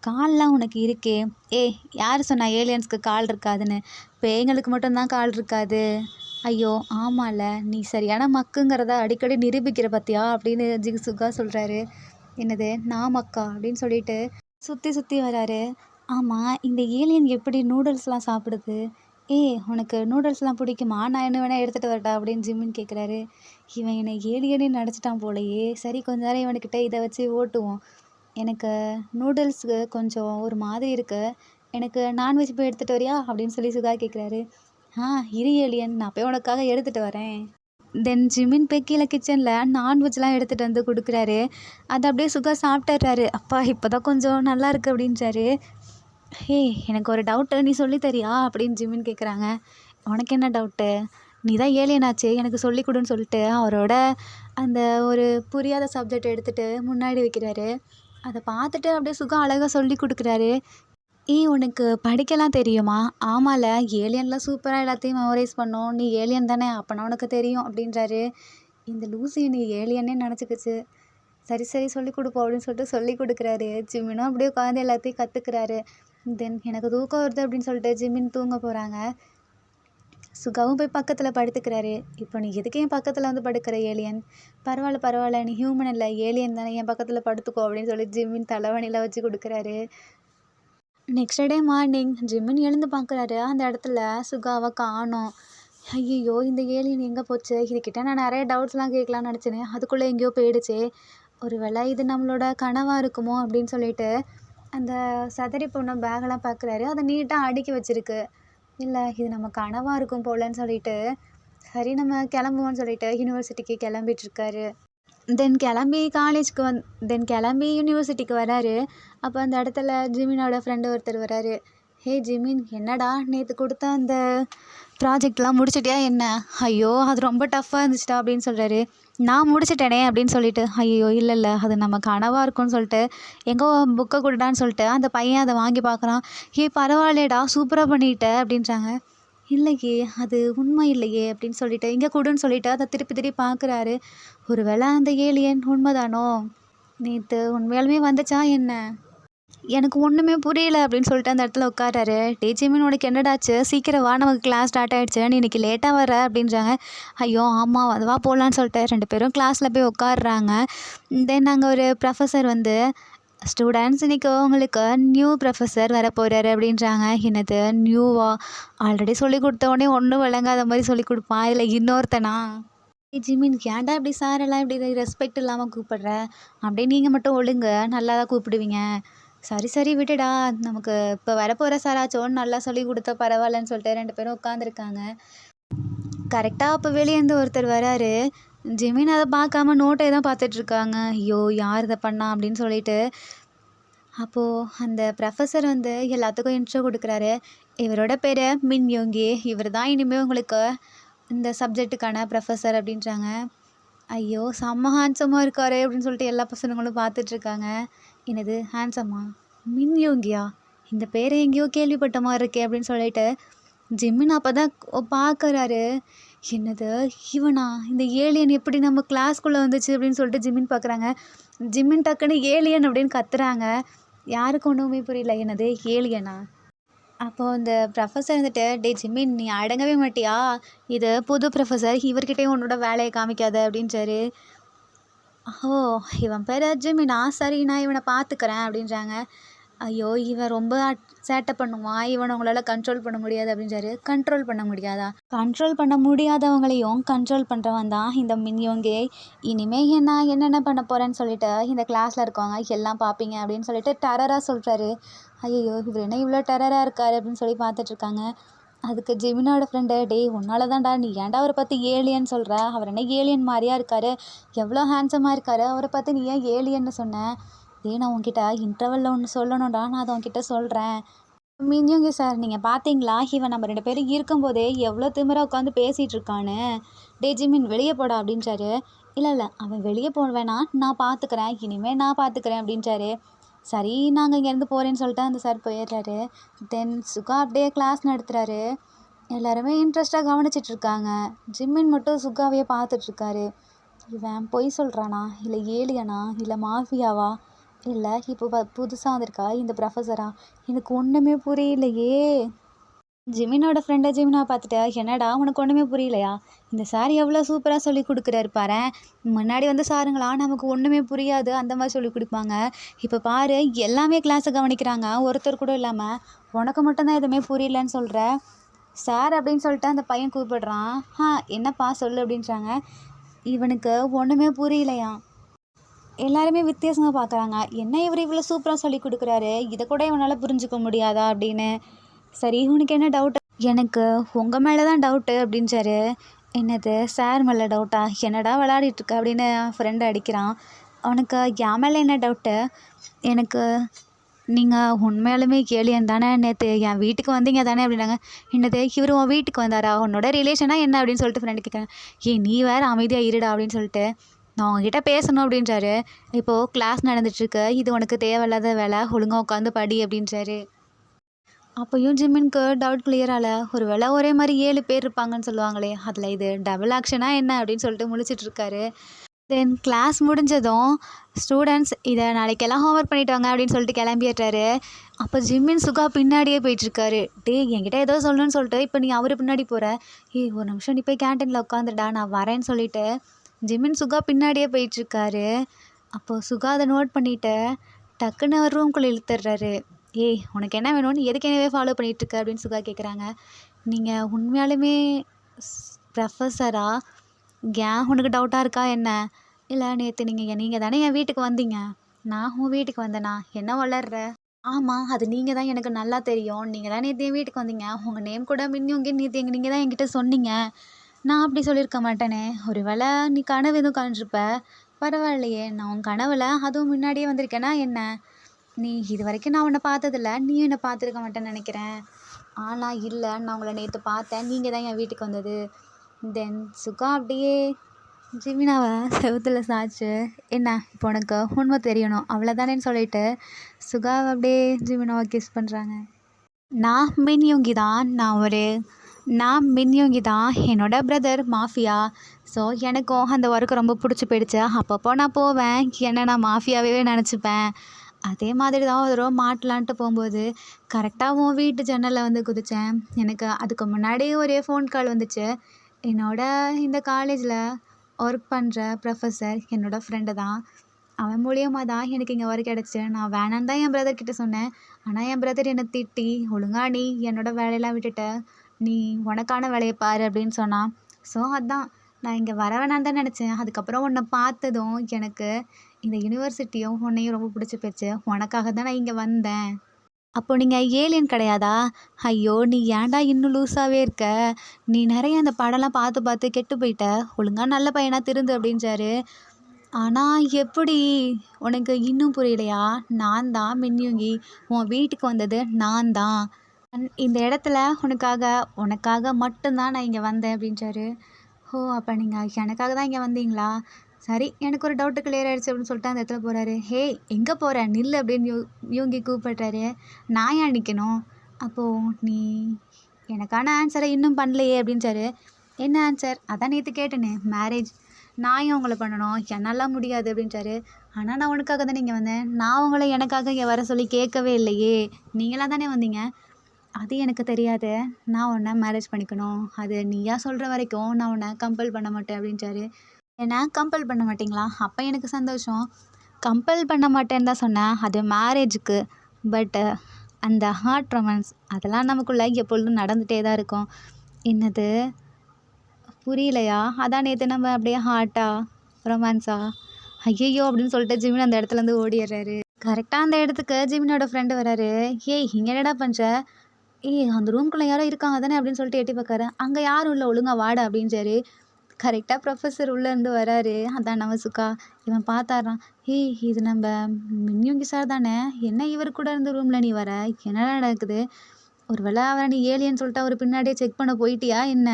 கால்லாம் உனக்கு இருக்கே. ஏய், யார் சொன்னா ஏலியன்ஸ்க்கு கால் இருக்காதுன்னு? பேய்ங்களுக்கு மட்டும்தான் கால் இருக்காது. ஐயோ ஆமாம்ல, நீ சரியான மக்குங்கிறத அடிக்கடி நிரூபிக்கிற பார்த்தியா அப்படின்னு சுகா சொல்கிறாரு. என்னது நான் மக்கா அப்படின்னு சொல்லிட்டு சுற்றி சுற்றி வராரு. ஆமாம், இந்த ஏலியன் எப்படி நூடுல்ஸ்லாம் சாப்பிடுது? ஏய், உனக்கு நூடுல்ஸ்லாம் பிடிக்குமா? நான் என்ன வேணால் எடுத்துகிட்டு வரட்டா அப்படின்னு ஜிம்மின்னு கேட்குறாரு. இவன் என்னை ஏலியனே நினச்சிட்டான் போலையே. சரி, கொஞ்ச நேரம் இவனுக்கிட்ட இதை வச்சு ஓட்டுவோம். எனக்கு நூடுல்ஸுக்கு கொஞ்சம் ஒரு மாதிரி இருக்குது, எனக்கு நான்வெஜ் போய் எடுத்துகிட்டு வரியா அப்படின்னு சொல்லி சுகா கேட்குறாரு. இரு ஏலியன், நான் போய் உனக்காக எடுத்துகிட்டு வரேன். தென் ஜிம்மின் போய் கீழே கிச்சனில் நான்வெஜ்லாம் எடுத்துகிட்டு வந்து கொடுக்குறாரு. அதை அப்படியே சுகா சாப்பிட்டுறாரு. அப்பா, இப்போ தான் கொஞ்சம் நல்லா இருக்குது அப்படின்றாரு. ஹே, எனக்கு ஒரு டவுட்டு, நீ சொல்லி தரியா அப்படின்னு ஜிம்மின் கேட்குறாங்க. உனக்கு என்ன டவுட்டு? நீ தான் ஏலியனாச்சே எனக்கு சொல்லிக் கொடுன்னு சொல்லிட்டு அவரோட அந்த ஒரு புரியாத சப்ஜெக்ட் எடுத்துகிட்டு முன்னாடி வைக்கிறாரு. அதை பார்த்துட்டு அப்படியே சுகா அழகாக சொல்லி கொடுக்குறாரு. ஏய் உனக்கு படிக்கலாம் தெரியுமா? ஆமால ஏலியன்லாம் சூப்பராக எல்லாத்தையும் மெமரைஸ் பண்ணும். நீ ஏலியன் தானே அப்போனா உனக்கு தெரியும் அப்படின்றாரு. இந்த லூசி நீ ஏலியன்னே நினச்சிக்கிச்சு. சரி சரி சொல்லிக் கொடுப்போம் அப்படின்னு சொல்லிட்டு சொல்லிக் கொடுக்குறாரு. ஜிமினும் அப்படியே உட்காந்து எல்லாத்தையும் கற்றுக்குறாரு. தென் எனக்கு தூக்கம் வருது அப்படின்னு சொல்லிட்டு ஜிமின் தூங்க போகிறாங்க. சுகாவும் போய் பக்கத்தில் படுத்துக்கிறாரு. இப்போ நீ எதுக்கு என் பக்கத்தில் வந்து படுக்கிற ஏலியன்? பரவாயில்ல பரவாயில்ல நீ ஹியூமன் இல்லை ஏலியன் தானே என் பக்கத்தில் படுத்துக்கோ அப்படின்னு சொல்லி ஜிமின் தலைவணியில் வச்சு கொடுக்குறாரு. நெக்ஸ்ட் டே மார்னிங் ஜிமின் எழுந்து பார்க்குறாரு. அந்த இடத்துல சுகாவை காணோம். ஐயோ இந்த ஏலியன் எங்கே போச்சு? இதுக்கிட்ட நான் நிறைய டவுட்ஸ்லாம் கேட்கலான்னு நினச்சேனே அதுக்குள்ளே எங்கேயோ போயிடுச்சே. ஒரு வேளை இது நம்மளோட கனவாக இருக்குமோ அப்படின்னு சொல்லிட்டு அந்த சதறி போன பேகெல்லாம் பார்க்குறாரு. அதை நீட்டாக அடுக்கி வச்சிருக்கு. இல்லை இது நம்ம கனவாக இருக்கும் போலன்னு சொல்லிட்டு சரி நம்ம கிளம்புவோன்னு சொல்லிட்டு யூனிவர்சிட்டிக்கு கிளம்பிட்டுருக்காரு. தென் கிளம்பி யூனிவர்சிட்டிக்கு வராரு. அப்போ அந்த இடத்துல ஜிமினோட ஃப்ரெண்டு ஒருத்தர் வராரு. ஹே ஜிமின் என்னடா நேற்று கொடுத்த அந்த ப்ராஜெக்ட்லாம் முடிச்சிட்டியா என்ன? ஐயோ அது ரொம்ப டஃப்பாக இருந்துச்சுடா அப்படின்னு சொல்கிறாரு. நான் முடிச்சிட்டேனே அப்படின்னு சொல்லிட்டு ஐயோ இல்லை அது நம்ம கனவாக இருக்கும்னு சொல்லிட்டு எங்கோ புக்கை கொடுடான்னு சொல்லிட்டு அந்த பையன் அதை வாங்கி பார்க்குறான். பரவாயில்லையேடா சூப்பராக பண்ணிட்ட அப்படின்றாங்க. இல்லையே அது உண்மை இல்லையே அப்படின்னு சொல்லிட்டு இங்கே கொடுன்னு சொல்லிட்டு அதை திருப்பி பார்க்குறாரு. ஒரு வேளை அந்த ஏலியன் உண்மைதானோ? நேற்று உண்மையாலுமே வந்துச்சா என்ன? எனக்கு ஒன்றுமே புரியல அப்படின்னு சொல்லிட்டு அந்த இடத்துல உட்காராரு. ஜிமின் உனக்கு என்னடாச்சு? சீக்கிரம் வா நமக்கு கிளாஸ் ஸ்டார்ட் ஆகிடுச்சு நீ இன்றைக்கி லேட்டாக வர அப்படின்றாங்க. ஐயோ ஆமாம் அதுவா போகலான்னு சொல்லிட்டு 2 பேரும் கிளாஸில் போய் உட்காடுறாங்க. தென் அங்கே ஒரு ப்ரொஃபஸர் வந்து ஸ்டூடெண்ட்ஸ் இன்றைக்கி உங்களுக்கு நியூ ப்ரொஃபஸர் வர போகிறாரு அப்படின்றாங்க. என்னது நியூவா? ஆல்ரெடி சொல்லி கொடுத்தவொடனே ஒன்றும் விளங்காத மாதிரி சொல்லி கொடுப்பான். இதில் இன்னொருத்தனா? ஜிமின் ஏன்டா இப்படி சாரெல்லாம் இப்படி ரெஸ்பெக்ட் இல்லாமல் கூப்பிடுற? அப்படியே நீங்கள் மட்டும் ஒழுங்க நல்லா தான் கூப்பிடுவீங்க. சரி விட்டுடா நமக்கு இப்போ வரப்போகிற சாராச்சோன்னு நல்லா சொல்லி கொடுத்தா பரவாயில்லன்னு சொல்லிட்டு 2 பேரும் உட்காந்துருக்காங்க. கரெக்டாக அப்போ வெளியேருந்து ஒருத்தர் வராரு. ஜிமின் அதை பார்க்காம நோட்டை தான் பார்த்துட்ருக்காங்க. ஐயோ யார் இதை பண்ணா அப்படின்னு சொல்லிட்டு. அப்போது அந்த ப்ரொஃபஸர் வந்து எல்லாத்துக்கும் இன்ட்ரோ கொடுக்குறாரு. இவரோட பேர் மின் யோங்கி. இவர் தான் இனிமேல் உங்களுக்கு இந்த சப்ஜெக்ட்டுக்கான ப்ரொஃபஸர் அப்படின்றாங்க. ஐயோ செம்ம ஹேண்ட்ஸமாக இருக்காரு அப்படின்னு சொல்லிட்டு எல்லா பசங்களும் பார்த்துட்ருக்காங்க. என்னது ஹேண்ட்ஸம்மா? மின் யோங்கியா? இந்த பேரை எங்கேயோ கேள்விப்பட்ட மாதிரி இருக்கே அப்படின்னு சொல்லிட்டு ஜிமின் அப்போ தான் பார்க்குறாரு. என்னது இவனா? இந்த ஏலியன் எப்படி நம்ம கிளாஸ்க்குள்ளே வந்துச்சு அப்படின்னு சொல்லிட்டு ஜிமின் பார்க்குறாங்க. ஜிமின் டக்குன்னு ஏலியன் அப்படின்னு கத்துறாங்க. யாருக்கு ஒன்றுமே புரியல. என்னது ஏலியனா? அப்போது அந்த ப்ரொஃபஸர் வந்துட்டு ஜிமின் நீ அடங்கவே மாட்டியா? இது புது ப்ரொஃபஸர் இவர்கிட்டையும் உன்னோட வேலையை காமிக்காத அப்படின்றாரு. ஓ இவன் பேர் ஜிமினா? சரி நான் இவனை பார்த்துக்கிறேன் அப்படின்றாங்க. ஐயோ இவன் ரொம்ப சேட்டை பண்ணுவான் இவனை உங்களால் கண்ட்ரோல் பண்ண முடியாது அப்படின்றாரு. கண்ட்ரோல் பண்ண முடியாதா? கண்ட்ரோல் பண்ண முடியாதவங்களையும் கண்ட்ரோல் பண்ணுறவன் தான் இந்த மின்யோங்கே. இனிமேல் என்னென்ன பண்ண போகிறேன்னு சொல்லிட்டு இந்த கிளாஸில் இருக்கவங்க எல்லாம் பார்ப்பீங்க அப்படின்னு சொல்லிட்டு டெரராக சொல்கிறாரு. ஐயோ இவர் என்ன இவ்வளோ டெரராக இருக்காரு அப்படின்னு சொல்லி பார்த்துட்ருக்காங்க. அதுக்கு ஜிமினோட ஃப்ரெண்டு உன்னால தான்டா நீ ஏன்டா அவரை பற்றி ஏலியன் சொல்கிற? அவர் என்ன ஏலியன் மாதிரியா இருக்கார்? எவ்வளோ ஹேண்ட்ஸமாக இருக்கார்? அவரை பார்த்து நீ ஏன் ஏலியன்னு சொன்னேன்? நான் உங்ககிட்ட இன்டர்வலில் ஒன்று சொல்லணும்டா நான் அதை உங்ககிட்ட சொல்கிறேன். மின்யோங்கி சார் நீங்கள் பார்த்தீங்களா இவன் நம்ம 2 பேரும் இருக்கும்போதே எவ்வளோ திமிராக உட்காந்து பேசிகிட்டு இருக்கான்னு? ஜிமின் வெளியே போடா அப்படின்றாரு. இல்லை அவன் வெளியே போட வேணாம் நான் பார்த்துக்கிறேன் இனிமேல் நான் பார்த்துக்கிறேன் அப்படின்றாரு. சரி நாங்கள் இங்கேருந்து போகிறேன்னு சொல்லிட்டு அந்த சார் போயிடுறாரு. தென் சுகா அப்படியே கிளாஸ் நடத்துகிறாரு. எல்லாருமே இன்ட்ரெஸ்ட்டாக கவனிச்சிட்ருக்காங்க. ஜிமின் மட்டும் சுகாவையே பார்த்துட்ருக்காரு. இவன் பொய் சொல்கிறானா இல்லை ஏலியனா இல்லை மாஃபியாவா இல்லை இப்போ புதுசாக வந்திருக்கா இந்த ப்ரொஃபஸரா? எனக்கு ஒன்றுமே புரியலையே. ஜிமினோட ஃப்ரெண்டை ஜிமினா பார்த்துட்டு என்னடா உனக்கு ஒன்றுமே புரியலையா? இந்த சார் எவ்வளோ சூப்பராக சொல்லி கொடுக்குறாரு பாரு. முன்னாடி வந்து சாருங்களா நமக்கு ஒன்றுமே புரியாது அந்த மாதிரி சொல்லி கொடுப்பாங்க. இப்போ பாரு எல்லாமே கிளாஸை கவனிக்கிறாங்க ஒருத்தர் கூட இல்லாமல். உனக்கு மட்டும்தான் எதுவுமே புரியலன்னு சொல்கிற சார் அப்படின்னு சொல்லிட்டு அந்த பையன் கூப்பிடுறான். என்னப்பா சொல்லு அப்படின்றாங்க. இவனுக்கு ஒன்றுமே புரியலையா. எல்லாருமே வித்தியாசமாக பார்க்குறாங்க. என்ன இவர் இவ்வளோ சூப்பராக சொல்லி கொடுக்குறாரு இதை கூட இவனால் புரிஞ்சுக்க முடியாதா அப்படின்னு. சரி உனக்கு என்ன டவுட்டு? எனக்கு உங்கள் மேலே தான் டவுட்டு அப்படின்றாரு. என்னது சார் மேலே டவுட்டா? என்னடா விளையாடிட்டுருக்க அப்படின்னு ஃப்ரெண்டு அடிக்கிறான். அவனுக்கு என் மேலே என்ன டவுட்டு? எனக்கு நீங்கள் உண்மையாலுமே ஏலியன் தானே, நேற்று என் வீட்டுக்கு வந்தீங்க தானே அப்படின்னாங்க. என்னது இவர் உன் வீட்டுக்கு வந்தாரா, உன்னோட ரிலேஷனா என்ன அப்படின்னு சொல்லிட்டு ஃப்ரெண்டு கேட்குறாங்க. ஏய் நீ வேறு அமைதியாக இருடா அப்படின்னு சொல்லிட்டு, நான் உங்ககிட்ட பேசணும் அப்படின்றாரு. இப்போது கிளாஸ் நடந்துட்டுருக்கு, இது உனக்கு தேவையில்லாத வேலை, ஒழுங்காக உட்காந்து படி அப்படின்றாரு. அப்போயும் ஜிம்மினுக்கு டவுட் கிளியர் ஆகல. ஒரு வேளை ஒரே மாதிரி 7 பேர் இருப்பாங்கன்னு சொல்லுவாங்களே, அதில் இது டபுள் ஆக்ஷனா என்ன அப்படின்னு சொல்லிட்டு முழிச்சிட்ருக்காரு. தென் கிளாஸ் முடிஞ்சதும் ஸ்டூடெண்ட்ஸ் இதை நாளைக்கெல்லாம் ஹோம்ஒர்க் பண்ணிட்டு வாங்க அப்படின்னு சொல்லிட்டு கிளம்பிடுறாரு. அப்போ ஜிம்மின் சுகா பின்னாடியே போயிட்டுருக்காரு. டேய் என்கிட்ட ஏதோ சொல்லணும்னு சொல்லிட்டு இப்போ நீ அவர் பின்னாடி போகிற. ஏய் ஒரு நிமிஷம் நீ போய் கேன்டீனில் உட்காந்துடா, நான் வரேன்னு சொல்லிட்டு ஜிம்மின் சுகா பின்னாடியே போயிட்டுருக்காரு. அப்போது சுகா அதை நோட் பண்ணிவிட்டு டக்குன்னு அவர் ரூம்குள்ளே இழுத்துடுறாரு. ஏய் உனக்கு என்ன வேணும்னு எதுக்கு என்னவே ஃபாலோ பண்ணிகிட்ருக்க அப்படின்னு சுகா கேட்குறாங்க. நீங்கள் உண்மையாலுமே ப்ரொஃபஸரா? ஏன் உனக்கு டவுட்டாக இருக்கா என்ன? இல்லை நேற்று நீங்கள் தானே என் வீட்டுக்கு வந்தீங்க. நான் உன் வீட்டுக்கு வந்தேனா? என்ன வளர்ற? ஆமாம் அது நீங்கள் தான், எனக்கு நல்லா தெரியும். நீங்கள் தான் நேற்று என் வீட்டுக்கு வந்தீங்க. உங்கள் நேம் கூட மின்னியுங்க நேற்று நீங்கள் தான் என்கிட்ட சொன்னீங்க. நான் அப்படி சொல்லியிருக்க மாட்டேனே. ஒரு வேளை நீ கனவு எதுவும் காண்றிருப்ப. பரவாயில்லையே, நான் உன் கனவில் அதுவும் முன்னாடியே வந்திருக்கேனா என்ன? நீ இது வரைக்கும் நான் உன்னை பார்த்ததில்ல, நீயும் என்னை பார்த்துருக்க மாட்டேன்னு நினைக்கிறேன். ஆனால் இல்லை, நான் உங்களை நேற்று பார்த்தேன், நீங்கள் தான் என் வீட்டுக்கு வந்தது. தென் சுகா அப்படியே ஜிமினாவை செவுத்துல சாய்ச்சு, என்ன இப்போ உனக்கு உண்மை தெரியணும் அவ்வளோதானேன்னு சொல்லிட்டு சுகாவை அப்படியே ஜிமினாவை கிஸ் பண்ணுறாங்க. நான் மின்யோங்கி தான், என்னோடய பிரதர் மாஃபியா. ஸோ எனக்கும் அந்த ஒர்க்கு ரொம்ப பிடிச்சி போயிடுச்சு. அப்பப்போ நான் போவேன், என்ன நான் மாஃபியாவே நினச்சிப்பேன். அதே மாதிரி தான் ஒரு தடவை மாட்டலான்ட்டு போகும்போது கரெக்டாக உன் வீட்டு ஜன்னலில் வந்து குதித்தேன். எனக்கு அதுக்கு முன்னாடி ஒரே ஃபோன் கால் வந்துச்சு. இந்த காலேஜில் ஒர்க் பண்ணுற ப்ரொஃபஸர் என்னோடய ஃப்ரெண்டு தான். அவன் மூலியமாக தான் எனக்கு இங்கே ஒர்க் கிடச்சி. நான் வேணான்னு தான் என் பிரதர்கிட்ட சொன்னேன். ஆனால் என் பிரதர் என்னை திட்டி, ஒழுங்கா நீ என்னோடய வேலையெல்லாம் விட்டுட்ட, நீ உனக்கான வேலையை பாரு அப்படின்னு சொன்னான். ஸோ அதான் நான் இங்கே வர வேணான்னு தான் நினச்சேன். அதுக்கப்புறம் உன்னை பார்த்ததும் எனக்கு இந்த யூனிவர்சிட்டியும் உன்னையும் ரொம்ப பிடிச்சி போச்சு. உனக்காக தான் நான் இங்கே வந்தேன். அப்போ நீங்கள் ஏலியன் கிடையாதா? ஐயோ நீ ஏன்டா இன்னும் லூஸாகவே இருக்க? நீ நிறைய அந்த படம்லாம் பார்த்து பார்த்து கெட்டு போயிட்ட. ஒழுங்கா நல்ல பையனாக திருந்து அப்படின்றாரு. ஆனால் எப்படி உனக்கு இன்னும் புரியலையா? நான் தான் மின்யுங்கி, உன் வீட்டுக்கு வந்தது நான் தான். இந்த இடத்துல உனக்காக மட்டும்தான் நான் இங்கே வந்தேன் அப்படின்றாரு. ஓ அப்போ நீங்கள் எனக்காக தான் இங்கே வந்தீங்களா? சரி எனக்கு ஒரு டவுட்டு கிளியர் ஆகிடுச்சு அப்படின்னு சொல்லிட்டு அந்த இடத்துல போகிறாரு. ஹே எங்கே போகிற, நில்லு அப்படின்னு யூங்கி கூப்பிட்றாரு. நான் ஏன் நிற்கணும்? அப்போது நீ எனக்கான ஆன்சரை இன்னும் பண்ணலையே அப்படின்றாரு. என்ன ஆன்சர்? அதான் நேற்று கேட்டேனே, மேரேஜ். நான் ஏன் உங்களை பண்ணணும், என்னால் முடியாது அப்படின்றாரு. ஆனால் நான் உனக்காக தானே இங்கே வந்தேன். நான் உங்களை எனக்காக இங்கே வர சொல்லி கேட்கவே இல்லையே, நீங்களாக தானே வந்தீங்க. அது எனக்கு தெரியாது. நான் உன்னை மேரேஜ் பண்ணிக்கணும், அது நீயா சொல்கிற வரைக்கும் நான் உன்னை கம்பல் பண்ண மாட்டேன் அப்படின்றாரு. என்ன கம்பல் பண்ண மாட்டிங்களா? அப்போ எனக்கு சந்தோஷம். கம்பல் பண்ண மாட்டேன்னு தான் சொன்னேன், அது மேரேஜுக்கு. பட்டு அந்த ஹார்ட் ரொமான்ஸ் அதெல்லாம் நமக்குள்ளே எப்பொழுதும் நடந்துகிட்டே தான் இருக்கும். என்னது புரியலையா? அதான் நேற்று நம்ம அப்படியே ஹார்ட்டா ரொமான்ஸா? ஐயையோ அப்படின்னு சொல்லிட்டு ஜிமின் அந்த இடத்துலேருந்து ஓடிடுறாரு. கரெக்டாக அந்த இடத்துக்கு ஜிமினோட ஃப்ரெண்டு வராரு. ஏய் இங்கே என்னடா பண்ணுற? ஏய் அந்த ரூம்குள்ளே யாரோ இருக்காங்க தானே அப்படின்னு சொல்லிட்டு எட்டி பார்க்காரு. அங்கே யாரும் இல்லை, ஒழுங்கா வாடா அப்படின்றாரு. கரெக்டாக ப்ரொஃபஸர் உள்ளேருந்து வராரு. அதான் நம்ம சுகா. இவன் பார்த்தாரான். ஏய் இது நம்ம மின்யூங்கி சார் தானே, என்ன இவர் கூட இருந்த ரூமில் நீ வர, என்னடா நடக்குது? ஒரு வேளை அவரை நீ ஏலியன்னு சொல்லிட்டு அவர் பின்னாடியே செக் பண்ண போயிட்டியா என்ன?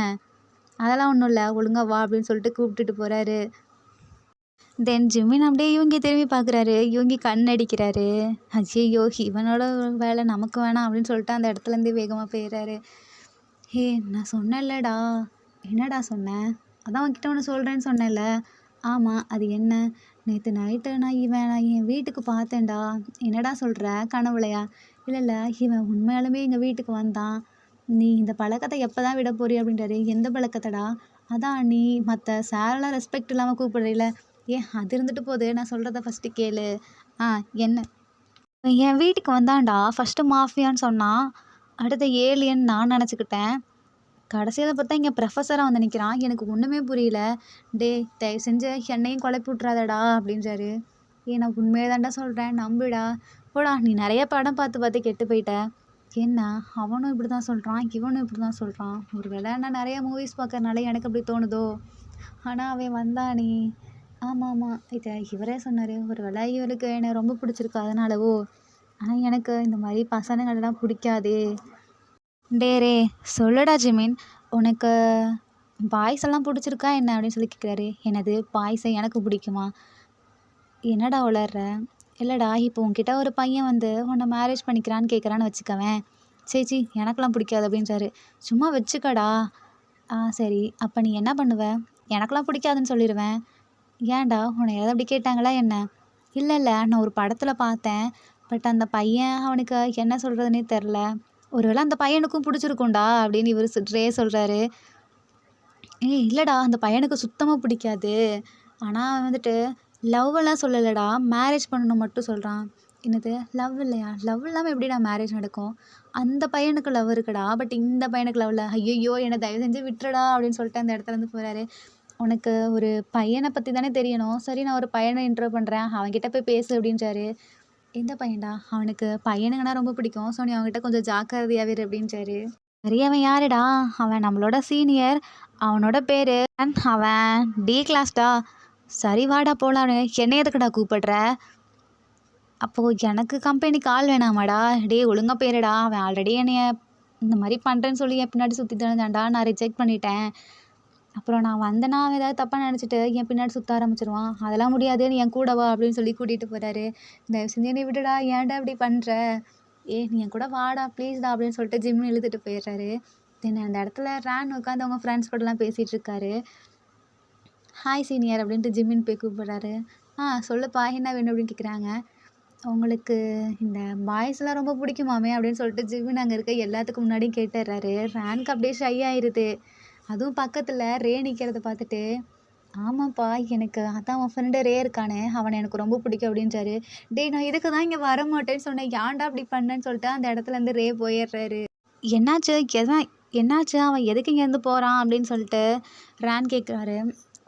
அதெல்லாம் ஒன்றும் இல்லை, ஒழுங்கா வா அப்படின்னு சொல்லிட்டு கூப்பிட்டுட்டு போகிறாரு. தென் ஜிம்மின் அப்படியே யூங்கி திரும்பி பார்க்குறாரு. யூங்கி கண் அடிக்கிறாரு. ஐயையோ இவனோட வேலை நமக்கு வேணாம் அப்படின்னு சொல்லிட்டு அந்த இடத்துலேருந்து வேகமாக போயிடுறாரு. ஹே நான் சொன்னேன்லடா. என்னடா சொன்னேன்? அதான் உன்கிட்ட ஒன்று சொல்கிறேன்னு சொன்னேன்ல. ஆமாம் அது என்ன? நேற்று நைட்டு நான் என் வீட்டுக்கு பார்த்தேன்டா. என்னடா சொல்கிற, கனவுலையா? இல்லை இவன் உண்மையாலுமே எங்கள் வீட்டுக்கு வந்தான். நீ இந்த பழக்கத்தை எப்போ தான் விட போறிய அப்படின்றாரு. எந்த பழக்கத்தைடா? அதான் நீ மற்ற சாரெல்லாம் ரெஸ்பெக்ட் இல்லாமல் கூப்பிடுறீல. ஏன் அது இருந்துட்டு போகுது, நான் சொல்கிறத ஃபஸ்ட்டு கேளு. என்ன? என் வீட்டுக்கு வந்தான்டா. ஃபஸ்ட்டு மாஃபியான்னு சொன்னான், அடுத்த ஏலியன் நான் நினச்சிக்கிட்டேன். கடைசியில் பார்த்தா இங்கே ப்ரொஃபஸராக வந்து நிற்கிறான். எனக்கு ஒன்றுமே புரியல. தயவு செஞ்சு என்னையும் குழப்பி விட்றாதடா அப்படின்றாரு. நான் உண்மையை தான்டா சொல்கிறேன், நம்புடா. போடா நீ நிறைய படம் பார்த்து பார்த்து கெட்டு போயிட்ட. என்ன அவனும் இப்படி தான் சொல்கிறான், இவனும் இப்படி தான் சொல்கிறான். ஒரு வேளை நான் நிறைய மூவிஸ் பார்க்கறனால எனக்கு அப்படி தோணுதோ. ஆனால் அவன் வந்தானே. ஆமாம் இது இவரே சொன்னார். ஒரு வேளை இவருக்கு என்னை ரொம்ப பிடிச்சிருக்கு அதனாலவோ. ஆனால் எனக்கு இந்த மாதிரி பசங்களெல்லாம் பிடிக்காதே. டேரே சொல்லுடா ஜிமின், உனக்கு பாய்ஸ் எல்லாம் பிடிச்சிருக்கா என்ன அப்படின்னு சொல்லி கேட்குறாரு. என்னது பாய்ஸை எனக்கு பிடிக்குமா? என்னடா உளர்ற? இல்லைடா இப்போ உன்கிட்ட ஒரு பையன் வந்து உன்னை மேரேஜ் பண்ணிக்கிறான்னு கேட்குறான்னு வச்சுக்கவேன். சேச்சி எனக்கெல்லாம் பிடிக்காது அப்படின்றாரு. சும்மா வச்சுக்கடா. சரி அப்போ நீ என்ன பண்ணுவ? எனக்கெல்லாம் பிடிக்காதுன்னு சொல்லிடுவேன். ஏன்டா உன்னை யாராவது அப்படி கேட்டாங்களா என்ன? இல்லை இல்லை நான் ஒரு படத்தில் பார்த்தேன். பட் அந்த பையன் அவனுக்கு என்ன சொல்கிறதுனே தெரில. ஒருவேளை அந்த பையனுக்கும் பிடிச்சிருக்கும்டா அப்படின்னு இவர் சொல்கிறாரு. ஏய் இல்லைடா அந்த பையனுக்கு சுத்தமாக பிடிக்காது. ஆனால் அவன் வந்துட்டு லவ் எல்லாம் சொல்லலடா, மேரேஜ் பண்ணணும் மட்டும் சொல்கிறான். என்னது லவ் இல்லையா? லவ் இல்லாமல் எப்படிடா மேரேஜ் நடக்கும்? அந்த பையனுக்கு லவ் இருக்குடா, பட் இந்த பையனுக்கு லவ் இல்லை. ஐயையோ என்னை தயவு செஞ்சு விட்டுறடா அப்படின்னு சொல்லிட்டு அந்த இடத்துலேருந்து போகிறாரு. உனக்கு ஒரு பையனை பற்றி தானே தெரியணும். சரி நான் ஒரு பையனை இன்ட்ரோ பண்ணுறேன், அவன்கிட்ட போய் பேசு அப்படின்றாரு. எந்த பையன்டா? அவனுக்கு பையனுங்கன்னா ரொம்ப பிடிக்கும். ஸோ நீ அவன்கிட்ட கொஞ்சம் ஜாக்கிரதையாவே இரு அப்படின்றாரு. சரி அவன் யாருடா? அவன் நம்மளோட சீனியர். அவனோட பேர் அவன் டி கிளாஸ்டா. சரி வாடா போகலாம். என்னை எதுக்குடா கூப்பிடுற? அப்போது எனக்கு கம்பெனிக்கு ஆள் வேணாமாடா? டே ஒழுங்காக போயிருடா. அவன் ஆல்ரெடி என்னைய இந்த மாதிரி பண்ணுறேன்னு சொல்லி என் பின்னாடி சுற்றி தெரிஞ்சான்டா. நான் ரிஜெக்ட் பண்ணிட்டேன். அப்புறம் நான் வந்தேன்னா அவன் ஏதாவது தப்பாக நினச்சிட்டு என் பின்னாடி சுற்ற ஆரம்பிச்சிருவான். அதெல்லாம் முடியாது, நீ என் கூட வா அப்படின்னு சொல்லி கூட்டிகிட்டு போகிறாரு. தயவு செஞ்சு என்னை விடுடா, ஏன்டா இப்படி பண்ணுற? நீ என் கூட வாடா ப்ளீஸ்டா அப்படின்னு சொல்லிட்டு ஜிம்னு இழுத்துட்டு போயிடுறாரு. தென் அந்த இடத்துல ரேன் உட்காந்து அவங்க ஃப்ரெண்ட்ஸ் கூடலாம் பேசிகிட்டு இருக்காரு. ஹாய் சீனியர் அப்படின்ட்டு ஜிம்மின் போய் கூப்பிட்றாரு. சொல்லுப்பா என்ன வேணும் அப்படின்னு கேட்குறாங்க. உங்களுக்கு இந்த பாய்ஸ்லாம் ரொம்ப பிடிக்குமாமே அப்படின்னு சொல்லிட்டு ஜிம்மின் அங்கே இருக்க எல்லாத்துக்கும் முன்னாடியும் கேட்டுடுறாரு. ரேனுக்கு அப்படியே ஷை ஆயிடுது. அதுவும் பக்கத்தில் ரே நிற்கிறத பார்த்துட்டு, ஆமாப்பா எனக்கு அதான் உன் ஃப்ரெண்டு ரே இருக்கானே அவனை எனக்கு ரொம்ப பிடிக்கும் அப்படின்றாரு. டேய் நான் இதுக்கு தான் இங்கே வர மாட்டேன்னு சொன்னேன், ஏன்டா அப்படி பண்ணேன்னு சொல்லிட்டு அந்த இடத்துலேருந்து ரே போயிடுறாரு. என்னாச்சு என்னாச்சு அவன் எதுக்கு இங்கேருந்து போகிறான் அப்படின்னு சொல்லிட்டு ரேன் கேட்குறாரு.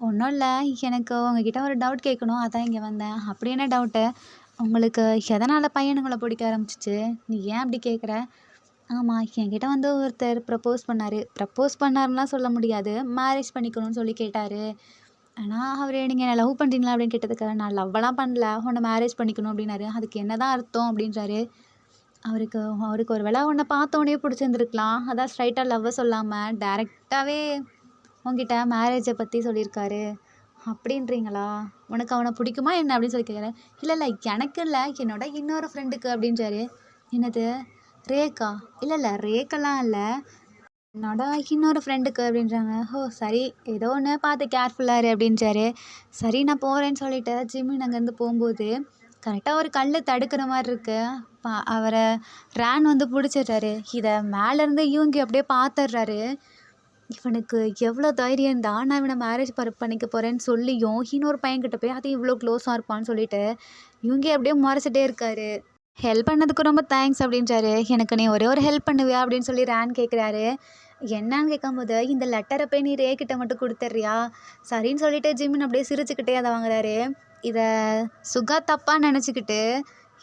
ஒன்றும் இல்லை, எனக்கு உங்ககிட்ட ஒரு டவுட் கேட்கணும், அதான் இங்கே வந்தேன். அப்படி என்ன டவுட்டு? உங்களுக்கு எதனால் பையனுங்களை பிடிக்க ஆரம்பிச்சிச்சு? நீ ஏன் அப்படி கேட்குற? ஆமாம் என்கிட்ட வந்து ஒருத்தர் ப்ரப்போஸ் பண்ணாருலாம் சொல்ல முடியாது, மேரேஜ் பண்ணிக்கணும்னு சொல்லி கேட்டார். ஆனால் அவர் நீங்கள் என்ன லவ் பண்ணுறீங்களா அப்படின்னு கேட்டதுக்கு நான் லவ்வெல்லாம் பண்ணல, உன்னை மேரேஜ் பண்ணிக்கணும் அப்படின்னாரு. அதுக்கு என்ன தான் அர்த்தம் அப்படின்றாரு. அவருக்கு ஒரு வேளை உன்னை பார்த்தோன்னே பிடிச்சிருந்துருக்கலாம், அதான் ஸ்ட்ரைட்டாக லவ்வை சொல்லாமல் டைரெக்டாகவே உங்ககிட்ட மேரேஜை பற்றி சொல்லியிருக்காரு அப்படின்றீங்களா? உனக்கு அவனை பிடிக்குமா என்ன அப்படின்னு சொல்லி கேட்குறேன். இல்லை இல்லை எனக்கு இல்லை, என்னோட இன்னொரு ஃப்ரெண்டுக்கு அப்படின்றாரு. என்னது ரேக்கா? இல்லை இல்லை ரேக்கெல்லாம் இல்லை, என்னோட இன்னொரு ஃப்ரெண்டுக்கு அப்படின்றாங்க. சரி ஏதோ ஒன்று பார்த்து கேர்ஃபுல்லாக இரு அப்படின்றாரு. சரி நான் போகிறேன்னு சொல்லிட்டு ஜிம்மின் அங்கேருந்து போகும்போது கரெக்டாக ஒரு கல் தடுக்கிற மாதிரி இருக்கு. அவரை ரேன் வந்து பிடிச்சிடுறாரு. இதை மேலேருந்து இவங்க அப்படியே பார்த்துடுறாரு. இவனுக்கு எவ்வளோ தைரியம் தான் நான் இவனை மேரேஜ் பண்ணிக்க போகிறேன்னு சொல்லியும் இன்னொரு பையன்கிட்ட போய் அது இவ்வளோ க்ளோஸாக இருப்பான்னு சொல்லிட்டு இவங்க அப்படியே முறைச்சிட்டே இருக்காரு. ஹெல்ப் பண்ணதுக்கு ரொம்ப தேங்க்ஸ் அப்படின்றாரு. எனக்கு நீ ஒரே ஒரு ஹெல்ப் பண்ணுவியா அப்படின்னு சொல்லி ரேன் கேட்குறாரு. என்னன்னு கேட்கும்போது இந்த லெட்டரை போய் நீ ரே கிட்ட மட்டும் கொடுத்துட்றியா? சரின்னு சொல்லிட்டு ஜிம்மின் அப்படியே சிரிச்சுக்கிட்டே அதை வாங்குறாரு. இதை சுகா தப்பாக நினச்சிக்கிட்டு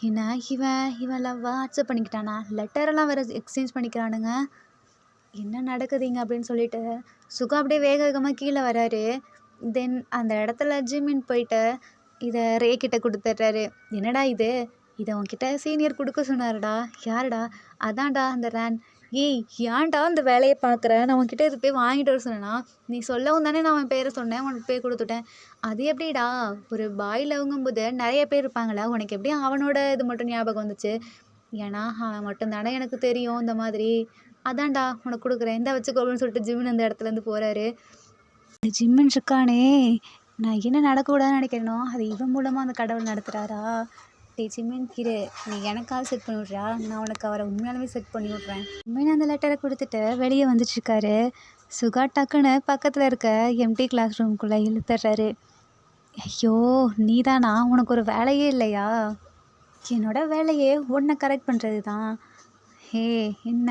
என்ன இவன் லவ்வாக அக்செப்ட் பண்ணிக்கிட்டானா? லெட்டரெல்லாம் வேறு எக்ஸ்சேஞ்ச் பண்ணிக்கிறானுங்க, என்ன நடக்குதுங்க அப்படின்னு சொல்லிட்டு சுகா அப்படியே வேக வேகமாக கீழே வராரு. தென் அந்த இடத்துல ஜிம்மின் போயிட்டு இதை ரே கிட்ட கொடுத்துட்றாரு. என்னடா இதை உன்கிட்ட சீனியர் கொடுக்க சொன்னாருடா. யாருடா? அதான்டா அந்த ரேன். ஏன்டா அந்த வேலையை பார்க்குற? நான் உன்கிட்ட இது போய் வாங்கிட்டு வர சொன்னேன்னா நீ சொல்லவும் தானே நான் அவன் பேரை சொன்னேன், உனக்கு போய் கொடுத்துட்டேன். அது எப்படிடா? ஒரு பாய் லவ்ங்கும்போது நிறைய பேர் இருப்பாங்களே, உனக்கு எப்படி அவனோட இது மட்டும் ஞாபகம் வந்துச்சு? ஏன்னா அவன் மட்டும்தானே எனக்கு தெரியும் இந்த மாதிரி. அதான்டா உனக்கு கொடுக்குறேன், இந்த வச்சுக்கோ அப்படின்னு சொல்லிட்டு ஜிம்மின் அந்த இடத்துலேருந்து போகிறாரு. ஜிம்மின் இருக்கானே, நான் என்ன நடக்கக்கூடாதுன்னு நினைக்கிறேனோ அது இவன் மூலமாக அந்த கடவுள் நடத்துகிறாரா? ஜிம்மின் இரு, நீ எனக்காக செட் பண்ணி விட்றா, நான் உனக்கு அவரை உண்மையாலுமே செட் பண்ணி விட்றேன். ஜிம்மின் அந்த லெட்டரை கொடுத்துட்டு வெளியே வந்துட்டுருக்காரு. சுகா டக்குன்னு பக்கத்தில் இருக்க எம்டி கிளாஸ் ரூம்குள்ளே இழுத்துடுறாரு. ஐயோ நீதானா? உனக்கு ஒரு வேலையே இல்லையா? என்னோட வேலையே உன்னை கரெக்ட் பண்ணுறது தான். என்ன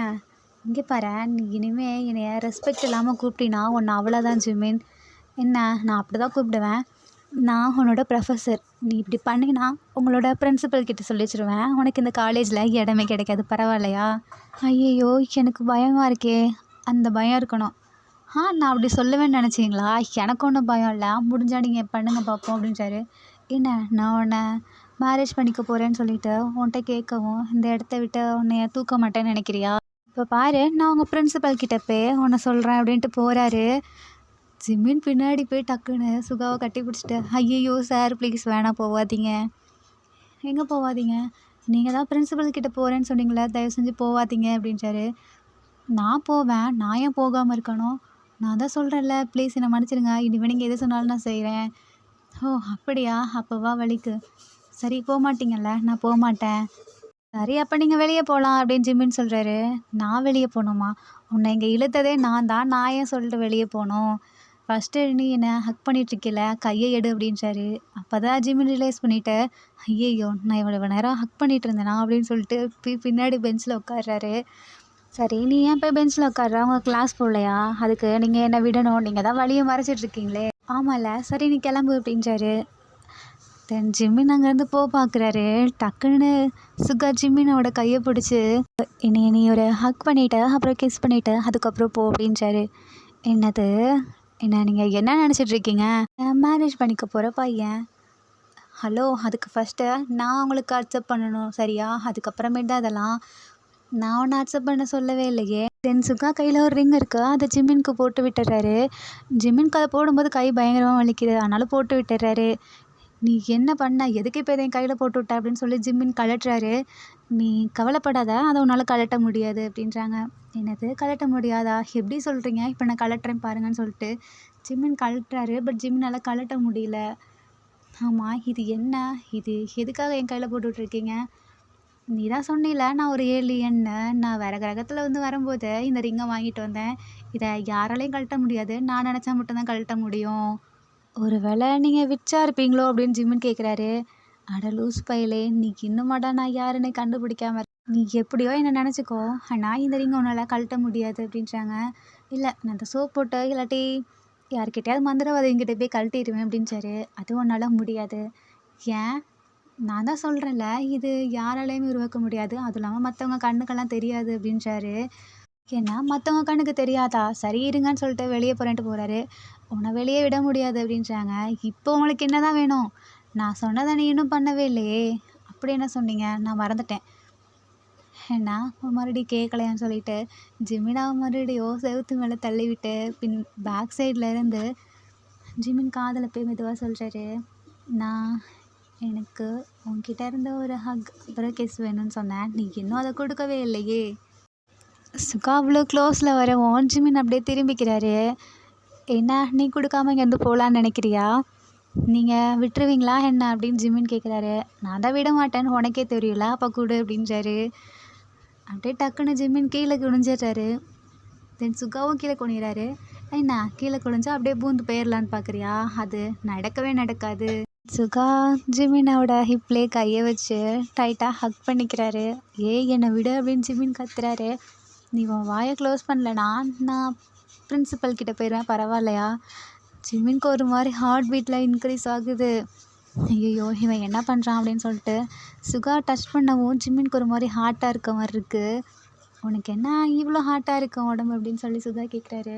இங்கே பாரு, நீ இனிமேல் என்னைய ரெஸ்பெக்ட் இல்லாமல் கூப்பிட்டினா உன்னை அவ்வளோதான் ஜிம்மின். என்ன நான் அப்படி தான் கூப்பிடுவேன், நான் உன்னோட ப்ரொஃபஸர். நீ இப்படி பண்ணினா உங்களோட பிரின்சிபல் கிட்ட சொல்லி வச்சுருவேன், உனக்கு இந்த காலேஜில் இடமே கிடைக்காது, பரவாயில்லையா? ஐயையோ எனக்கு பயமாக இருக்கே. அந்த பயம் இருக்கணும். நான் அப்படி சொல்லுவேன்னு நினச்சிங்களா? எனக்கு ஒன்றும் பயம் இல்லை, முடிஞ்சால் நீங்கள் பண்ணுங்க பார்ப்போம் அப்படின்றாரு. என்ன நான் உன்னை மேரேஜ் பண்ணிக்க போகிறேன்னு சொல்லிட்டு உன்கிட்ட கேட்கவும் இந்த இடத்த விட்டு உன்னைய தூக்க மாட்டேன்னு நினைக்கிறியா? இப்போ பாரு, நான் உங்கள் பிரின்சிபல் கிட்ட போய் உன்னை சொல்கிறேன் அப்படின்ட்டு போகிறாரு. ஜிமின் பின்னாடி போய் டக்குன்னு சுகாவை கட்டி பிடிச்சிட்டு, ஐயையோ சார் ப்ளீஸ் வேணாம் போகாதீங்க. எங்கே போகாதீங்க? நீங்கள் தான் பிரின்சிபல் கிட்ட போகிறேன்னு சொன்னீங்களே, தயவு செஞ்சு போகாதீங்க அப்படின்றாரு. நான் போவேன், நான் ஏன் போகாமல் இருக்கணும்? நான் தான் சொல்கிறேன்ல, ப்ளீஸ் என்னை மன்னிச்சிடுங்க, இனிமேல் நீங்கள் எது சொன்னாலும் நான் செய்கிறேன். ஓ அப்படியா, அப்போ வா வலிக்கு. சரி போகமாட்டீங்கல்ல, நான் போகமாட்டேன். சரி அப்போ நீங்கள் வெளியே போகலாம் அப்படின்னு ஜிம்மின்னு சொல்கிறாரு. நான் வெளியே போகணுமா? உன்னை இங்கே இழுத்ததே நான் தான், நான் ஏன் சொல்லிட்டு வெளியே போகணும்? ஃபஸ்ட்டு நீ என்னை ஹக் பண்ணிகிட்ருக்கில, கையை எடு அப்படின்றாரு. அப்போ தான் ஜிம்மின் ரியலைஸ் பண்ணிவிட்டு, ஐயையோ நான் இவ்வளோ நேரம் ஹக் பண்ணிகிட்டு இருந்தேனா அப்படின்னு சொல்லிட்டு பின்னாடி பெஞ்சில் உட்கார்றாரு. சரி நீ ஏன் போய் பெஞ்சில் உட்கார்ற, உங்கள் கிளாஸ் போகலையா? அதுக்கு நீங்கள் என்னை விடணும், நீங்கள் தான் வழியை மறைச்சிட்ருக்கீங்களே. ஆமாம்ல, சரி நீ கிளம்பு அப்படின்றாரு. தென் ஜிம்மின் அங்கேருந்து பார்க்குறாரு. டக்குன்னு சுகா ஜிம்மினோட கையை பிடிச்சி, என்னை நீ ஒரு ஹக் பண்ணிவிட்டு அப்புறம் கிஸ் பண்ணிவிட்டு அதுக்கப்புறம் போ அப்படின்றாரு. என்னது, என்ன நீங்கள் என்ன நினச்சிட்ருக்கீங்க? மேரேஜ் பண்ணிக்க போகிற பையன். ஹலோ, அதுக்கு ஃபஸ்ட்டு நான் உங்களுக்கு அக்செப்ட் பண்ணணும் சரியா? அதுக்கப்புறமேட்டு அதெல்லாம் நான் ஒன்றும் அக்செப்ட் பண்ண சொல்லவே இல்லையே. தென் சுகா கையில் ஒரு ரிங் இருக்குது, அதை ஜிம்மினுக்கு போட்டு விட்டுறாரு. ஜிம்மினுக்கு அதை போடும்போது கை பயங்கரமாக வலிக்குது, அதனால் போட்டு விட்டுறாரு. நீ என்ன பண்ண, எதுக்கு இப்போ இதை என் கையில் போட்டு விட்ட அப்படின்னு சொல்லி ஜிம்மின் கழட்டுறாரு. நீ கவலைப்படாத, அதை உன்னால் கழட்ட முடியாது அப்படின்றாங்க. என்னது கழட்ட முடியாதா? எப்படி சொல்கிறீங்க? இப்போ நான் கழட்டுறேன் பாருங்கன்னு சொல்லிட்டு ஜிம்மின் கழட்டுறாரு. பட் ஜிம்மினால் கழட்ட முடியல. ஆமாம், இது என்ன, இது எதுக்காக என் கையில் போட்டு விட்ருக்கீங்க? நீ தான் சொன்னில நான் ஒரு ஏலியன்னு. நான் வேறு கிரகத்தில் வந்து வரும்போது இந்த ரிங்கை வாங்கிட்டு வந்தேன். இதை யாராலையும் கழட்ட முடியாது, நான் நினச்சா மட்டும்தான் கழட்ட முடியும். ஒரு வேளை நீங்கள் விச்சா இருப்பீங்களோ அப்படின்னு ஜிம்மின் கேட்குறாரு. அட லூஸ் பையலே, நீ இன்னுமாடா நான் யாருன்னு கண்டுபிடிக்காம நீ எப்படியோ என்னை நினச்சிக்கோ, ஆனால் இந்த ரிங்கை உன்னால் கழட்ட முடியாது அப்படின்றாங்க. இல்லை நான் இந்த சோப் போட்டு இல்லாட்டி யார்கிட்டயாவது மந்திரவாதிங்கிட்ட போய் கழட்டிடுவேன் அப்படின்றாரு. அது உன்னால் முடியாது. ஏன்? நான் தான் சொல்கிறேன்ல, இது யாராலையுமே உருவாக்க முடியாது, அதுவும் இல்லாமல் மற்றவங்க கண்ணுக்கெல்லாம் தெரியாது அப்படின்றாரு. ஏன்னா மற்றவங்க கண்ணுக்கு தெரியாதா? சரி இருங்கன்னு சொல்லிட்டு வெளியே போகிறேன்ட்டு போகிறாரு. உன்னை வெளியே விட முடியாது அப்படின்றாங்க. இப்போ உங்களுக்கு என்ன தான் வேணும்? நான் சொன்னதை நீ இன்னும் பண்ணவே இல்லையே. அப்படி என்ன சொன்னீங்க? நான் மறந்துட்டேன். என்ன மறுபடியும் கேட்கலையான்னு சொல்லிட்டு ஜிம்மினாவை மறுபடியும் செவுத்து மேலே தள்ளிவிட்டு பேக் சைடில் இருந்து ஜிம்மின் காதில் போய் மெதுவாக சொல்கிறாரு. நான் எனக்கு உன்கிட்ட இருந்த ஒரு ஹக் அப்புறம் கிஸ் வேணும்னு சொன்னேன், நீ இன்னும் அதை கொடுக்கவே இல்லையே. சுகா அவ்வளோ க்ளோஸில் வரவும் ஜிம்மின் அப்படியே திரும்பிக்கிறாரு. என்ன நீ கொடுக்காம இங்கேருந்து போகலான்னு நினைக்கிறியா? நீங்கள் விட்டுருவீங்களா என்ன அப்படின்னு ஜிம்மின் கேட்குறாரு. நான் தான் விட மாட்டேன்னு உனக்கே தெரியல, அப்போ கொடு அப்படின்றாரு. அப்படியே டக்குன்னு ஜிம்மின் கீழே குனிஞ்சிடுறாரு. தென் சுகாவும் கீழே குனிகிறாரு. என்ன கீழே குனிஞ்சா அப்படியே பூந்து போயிடலான்னு பார்க்குறியா? அது நடக்கவே நடக்காது. சுகா ஜிம்மினோட ஹிப்லே கையை வச்சு டைட்டாக ஹக் பண்ணிக்கிறாரு. என்னை விடு அப்படின்னு ஜிம்மின் கத்துறாரு. நீ உன் வாயை க்ளோஸ் பண்ணலனா நான் பிரின்சிபல் கிட்ட போயிடுவேன், பரவாயில்லையா? ஜிம்மினுக்கு ஒரு மாதிரி ஹார்ட் பீட்டில் இன்க்ரீஸ் ஆகுது. ஐயோ இவன் என்ன பண்ணுறான் அப்படின்னு சொல்லிட்டு சுகா டச் பண்ணவும் ஜிம்மினுக்கு ஒரு மாதிரி ஹார்ட்டாக இருக்க மாதிரி இருக்குது. உனக்கு என்ன இவ்வளோ ஹார்ட்டாக இருக்க உடம்பு அப்படின்னு சொல்லி சுகா கேட்குறாரு.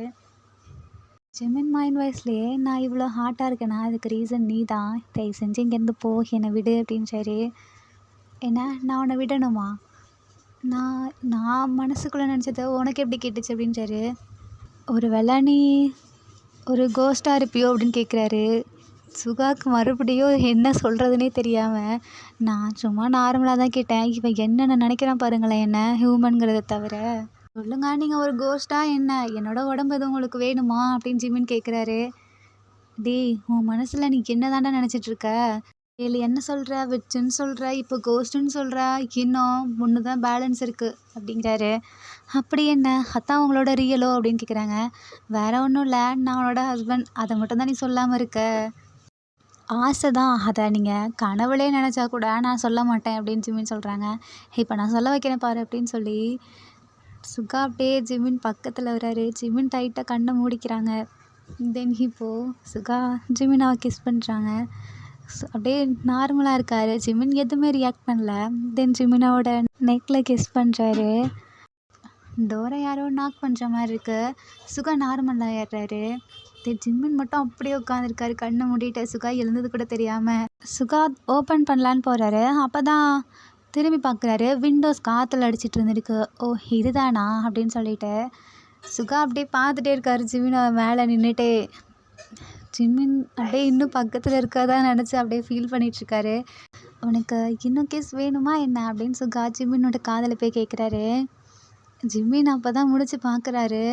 ஜிம்மின் மைண்ட் வாய்ஸ்லேயே நான் இவ்வளோ ஹார்ட்டாக இருக்கேன்னா அதுக்கு ரீசன் நீ தான், தயவு செஞ்சு இங்கேருந்து போ, என்னை விடு அப்படின்னு சரி. என்ன நான் உன்னை விடணுமா? நான் மனசுக்குள்ளே நினச்சது உனக்கு எப்படி கேட்டுச்சு அப்படின்னு சரி. ஒரு வேளை நீ ஒரு கோஸ்ட்டாக இருப்பியோ அப்படின்னு கேட்குறாரு. சுகாவுக்கு மறுபடியும் என்ன சொல்கிறதுனே தெரியாமல் நான் சும்மா நார்மலாக தான் கேட்டேன், இவன் என்னென்ன நினைக்கிறான் பாருங்களேன், என்ன ஹியூமனுங்கிறத தவிர. சொல்லுங்க நீங்கள் ஒரு கோஸ்ட்டாக என்ன, என்னோடய உடம்பு எதுவும் உங்களுக்கு வேணுமா அப்படின்னு ஜிம்மின் கேட்குறாரு. டேய் உன் மனசில் நீ என்ன தாண்டா நினச்சிட்ருக்க? என்ன சொல்கிற, விச்சுன்னு சொல்கிற, இப்போ கோஸ்ட்டுன்னு சொல்கிற, இன்னும் ஒன்று தான் பேலன்ஸ் இருக்குது அப்படிங்கிறாரு. அப்படி என்ன, அதான் உங்களோட ரியலோ அப்படின்னு கேட்குறாங்க. வேறு ஒன்றும் இல்லை, நான் அவனோட ஹஸ்பண்ட், அதை மட்டும் தான் நீ சொல்லாமல் இருக்க. ஆசை தான், அதை நீங்கள் கனவுலே நினச்சா கூட நான் சொல்ல மாட்டேன் அப்படின்னு ஜிம்மின் சொல்கிறாங்க. இப்போ நான் சொல்ல வைக்கிறேன் பாரு அப்படின்னு சொல்லி சுகா அப்படியே ஜிம்மின் பக்கத்தில் வர்றாரு. ஜிம்மின் டைட்டாக கண்ணை மூடிக்கிறாங்க. தென் இப்போது சுகா ஜிம்மினாவை கிஸ் பண்ணுறாங்க. அப்படியே நார்மலாக இருக்கார். ஜிம்மின் எதுவுமே ரியாக்ட் பண்ணல. தென் ஜிம்மினாவோட நெக்கில் கிஸ் பண்ணுறாரு. டோரை யாரோ நாக் பண்ணுற மாதிரி இருக்குது. சுகா நார்மலாக ஏறுறாரு. ஜிம்மின் மட்டும் அப்படியே உட்காந்துருக்காரு கண்ணை மூடிட்டு. சுகா எழுந்தது கூட தெரியாமல். சுகா ஓப்பன் பண்ணலான்னு போகிறாரு. அப்போ தான் திரும்பி பார்க்குறாரு. விண்டோஸ் காற்றுல அடிச்சிட்டு இருந்திருக்கு. ஓ இதுதானா அப்படின்னு சொல்லிட்டு சுகா அப்படியே பார்த்துட்டே இருக்காரு ஜிம்மின் மேலே நின்றுட்டே. ஜிம்மின் அப்படியே இன்னும் பக்கத்தில் இருக்கதா நினச்சி அப்படியே ஃபீல் பண்ணிகிட்ருக்காரு. உனக்கு இன்னும் கிஸ் வேணுமா என்ன அப்படின்னு சுகா ஜிம்மினோட காதில் போய் கேட்குறாரு. ஜிம்மின் அப்போ தான் முடிச்சு பார்க்குறாரு.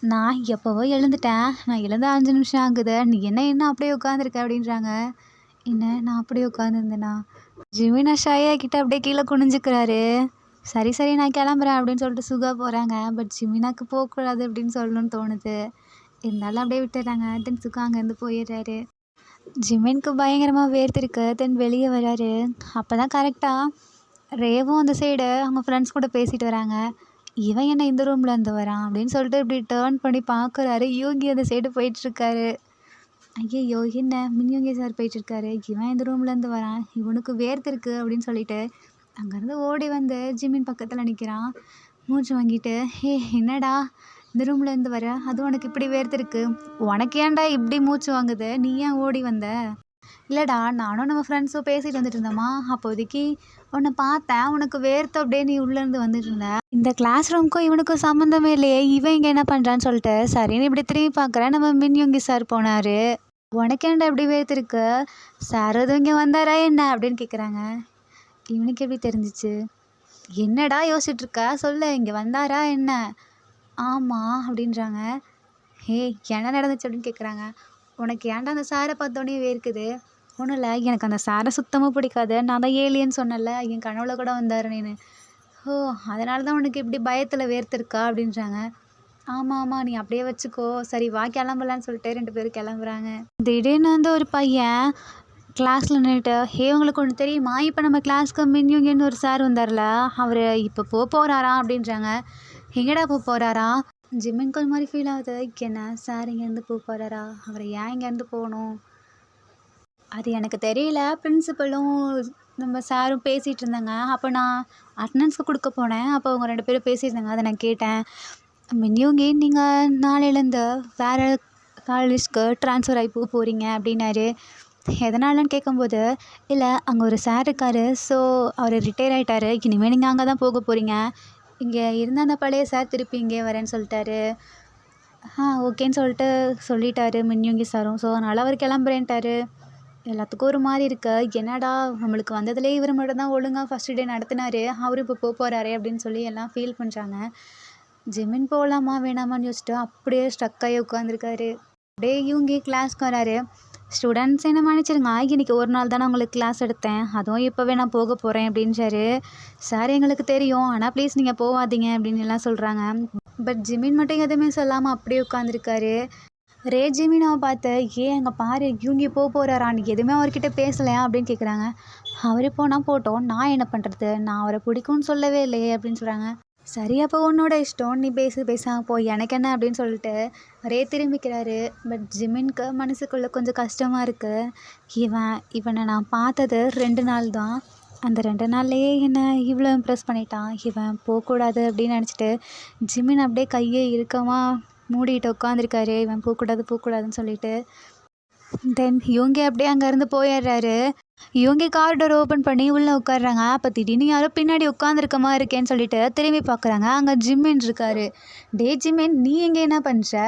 நான் எப்போவோ எழுந்துட்டேன். நான் எழுந்த 5 நிமிஷம் ஆகுது. நீ என்ன அப்படியே உட்காந்துருக்க அப்படின்றாங்க. என்ன நான் அப்படியே உட்காந்துருந்தேனா? ஜிம்மின் ஷையா கிட்ட அப்படியே கீழே குனிஞ்சுக்கிறாரு. சரி சரி நான் கிளம்புறேன் அப்படின்னு சொல்லிட்டு சுகா போகிறாங்க. பட் ஜிம்மினாக்கு போகக்கூடாது அப்படின்னு சொல்லணும்னு தோணுது. இருந்தாலும் அப்படியே விட்டுறாங்க. தென் சுகா அங்கேருந்து போயிடுறாரு. ஜிம்மினுக்கு பயங்கரமாக வேர்த்திருக்கு. தென் வெளியே வராரு. அப்போ தான் கரெக்டாக ரேவும் அந்த சைடு அவங்க ஃப்ரெண்ட்ஸ் கூட பேசிட்டு வராங்க. இவன் என்ன இந்த ரூமில் இருந்து வரான் அப்படின்னு சொல்லிட்டு இப்படி டேர்ன் பண்ணி பார்க்குறாரு. யோகி அந்த சைடு போயிட்டுருக்காரு. ஐயோ என்ன மின்யோகி சார் போயிட்டுருக்காரு. இவன் இந்த ரூம்லேருந்து வரான், இவனுக்கு வேர்த்திருக்கு அப்படின்னு சொல்லிட்டு அங்கேருந்து ஓடி வந்து ஜிம்மின் பக்கத்தில் நிற்கிறான். மூச்சு வாங்கிட்டு, என்னடா இந்த ரூம்லேருந்து வர, அது உனக்கு இப்படி வேர்த்திருக்கு, உனக்கு ஏன்டா இப்படி மூச்சு வாங்குது, நீ ஏன் ஓடி வந்த? இல்லைடா நானும் நம்ம ஃப்ரெண்ட்ஸும் பேசிட்டு வந்துட்டு இருந்தோமா, அப்போதைக்கு உன்னை பார்த்தேன், உனக்கு வேர்த்து அப்படியே நீ உள்ளேருந்து வந்துட்டு இருந்த. இந்த கிளாஸ் ரூமுக்கும் இவனுக்கும் சம்மந்தமே இல்லையே, இவன் இங்கே என்ன பண்ணுறான்னு சொல்லிட்டு சரின்னு இப்படி திரும்பி பார்க்குறேன். நம்ம மின்யோங்கி சார் போனார். உனக்கேண்டா இப்படி வேர்த்திருக்கு, சார் எதுவும் இங்கே வந்தாரா என்ன அப்படின்னு கேட்குறாங்க. இவனுக்கு எப்படி தெரிஞ்சிச்சு? என்னடா யோசிச்சுட்ருக்க, சொல்லு, இங்கே வந்தாரா என்ன? ஆமாம் அப்படின்றாங்க. என்ன நடந்துச்சு அப்படின்னு கேட்குறாங்க. உனக்கு ஏன்டா அந்த சாரை பார்த்தோன்னே வேர்க்குது? ஒன்றும் இல்லை, எனக்கு அந்த சாரை சுத்தமாக பிடிக்காது, நான் தான் ஏலியன்னு சொன்னல, என் கனவுல கூட வந்தார் நீனு. ஓ அதனால தான் உனக்கு இப்படி பயத்தில் வேர்த்திருக்கா அப்படின்றாங்க. ஆமாம் ஆமாம் நீ அப்படியே வச்சுக்கோ, சரி வா கிளம்பலான்னு சொல்லிட்டு 2 பேரும் கிளம்புறாங்க. திடீர்னு வந்து ஒரு பையன் கிளாஸில் நின்றுட்டு, உங்களுக்கு ஒன்று தெரியுமா, இப்போ நம்ம கிளாஸ்க்கு மின்யூங்கன்னு ஒரு சார் வந்தார்ல, அவர் இப்போ போகிறாரா அப்படின்றாங்க. எங்கடா போகிறாரா? ஜிம்மினுக்கு ஒரு மாதிரி ஃபீல் ஆகுது. என்ன சார் இங்கேருந்து போகிறாரா, அவரை ஏன் இங்கேருந்து போகணும் அது எனக்கு தெரியல. பிரின்சிபலும் நம்ம சாரும் பேசிகிட்டு இருந்தாங்க. அப்போ நான் அட்டனன்ஸ்க்கு கொடுக்க போனேன். அப்போ அவங்க 2 பேரும் பேசியிருந்தாங்க, அதை நான் கேட்டேன். மின்யூங்கி நீங்கள் நாளையிலேருந்து வேறு காலேஜ்க்கு ட்ரான்ஸ்ஃபர் ஆகி போகிறீங்க அப்படின்னாரு. எதனாலன்னு கேட்கும்போது, இல்லை அங்கே ஒரு சார் இருக்கார், ஸோ அவர் ரிட்டையர் ஆகிட்டாரு, இனிமேல் நீங்கள் அங்கே தான் போக போகிறீங்க, இங்கே இருந்த அந்த பழைய சார் திருப்பி இங்கே வரேன்னு சொல்லிட்டாரு. ஓகேன்னு சொல்லிட்டாரு மின்யூங்கி சாரும். ஸோ அதனால் அவர் கிளம்புறேன்ட்டாரு. எல்லாத்துக்கும் ஒரு மாதிரி இருக்கு. என்னடா நம்மளுக்கு வந்ததுலேயே இவர் மட்டும் தான் ஒழுங்காக ஃபஸ்ட்டு டே நடத்தினார், அவரும் இப்போ போகிறாரே அப்படின்னு சொல்லி எல்லாம் ஃபீல் பண்ணுறாங்க. ஜிம்மின் போகலாமா வேணாமான்னு யோசிச்சுட்டு அப்படியே ஸ்ட்ரக்காகி உட்காந்துருக்காரு. அப்படியே இவங்க கிளாஸ்க்கு வராரு. ஸ்டூடெண்ட்ஸ் என்ன மன்னிச்சிருங்க, இன்றைக்கி ஒரு நாள் தானே உங்களுக்கு கிளாஸ் எடுத்தேன், அதுவும் இப்போவே நான் போக போகிறேன் அப்படின்றாரு. சார் எங்களுக்கு தெரியும், ஆனால் ப்ளீஸ் நீங்கள் போகாதீங்க அப்படின்னு எல்லாம் சொல்கிறாங்க. பட் ஜிம்மின் மட்டும் எதுவுமே சொல்லாமல் அப்படியே உட்காந்துருக்காரு. ஜிம்மினாவை பார்த்து, அங்கே பாரு இவங்க போகிறாரா, நீ எதுவுமே அவர்கிட்ட பேசலையா அப்படின்னு கேட்குறாங்க. அவர் போனால் போட்டோம், நான் என்ன பண்ணுறது, நான் அவரை பிடிக்கும்னு சொல்லவே இல்லையே அப்படின்னு சொல்கிறாங்க. சரி அப்போ உன்னோட இஷ்டம், நீ பேசாமல் போ, எனக்கு என்ன அப்படின்னு சொல்லிட்டு திரும்பிக்கிறாரு. பட் ஜிம்மினுக்கு மனசுக்குள்ளே கொஞ்சம் கஷ்டமாக இருக்குது. இவனை நான் பார்த்தது 2 நாள் தான், அந்த 2 நாள்லேயே என்னை இவ்வளோ இம்ப்ரெஸ் பண்ணிட்டான், இவன் போகக்கூடாது அப்படின்னு நினச்சிட்டு ஜிம்மின் அப்படியே கையை இறுக்கமாக மூடிட்டு உட்காந்துருக்காரு. இவன் போகக்கூடாதுன்னு சொல்லிட்டு. தென் இவங்க அப்படியே அங்கேருந்து போயிடுறாரு. இவங்க கார் டோர் ஓப்பன் பண்ணி உள்ளே உட்காடுறாங்க. அப்போ திடீர்னு யாரோ பின்னாடி உட்காந்துருக்க மாதிரி இருக்கேன்னு சொல்லிட்டு திரும்பி பார்க்குறாங்க. அங்கே ஜிம்மின் இருக்காரு. ஜிம்மின் நீ எங்கே என்ன பண்ணுற?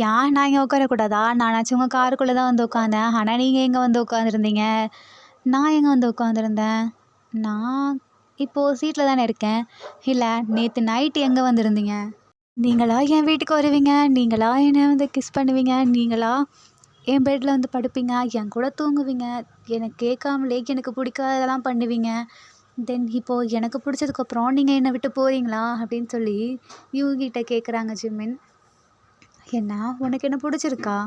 நான் இங்கே உட்காரக்கூடாதா? நானாச்சும் உங்கள் காருக்குள்ளே தான் வந்து உட்காந்தேன், ஆனால் நீங்கள் எங்கே வந்து உட்காந்துருந்தீங்க? நான் எங்கே வந்து உட்காந்துருந்தேன்? நான் இப்போது சீட்டில் தானே இருக்கேன். இல்லை நேற்று நைட்டு எங்கே வந்திருந்தீங்க? நீங்களா என் வீட்டுக்கு வருவீங்க, நீங்களா என்னை வந்து கிஸ் பண்ணுவீங்க, நீங்களா என் பெட்டில் வந்து படுப்பீங்க, என் கூட தூங்குவீங்க, எனக்கு கேட்காமலே எனக்கு பிடிக்காததெல்லாம் பண்ணுவீங்க. தென் இப்போது எனக்கு பிடிச்சதுக்கப்புறம் நீங்கள் என்னை விட்டு போகிறீங்களா அப்படின்னு சொல்லி இவங்கிட்ட கேட்குறாங்க ஜிம்மின். என்ன உனக்கு என்ன பிடிச்சிருக்கா?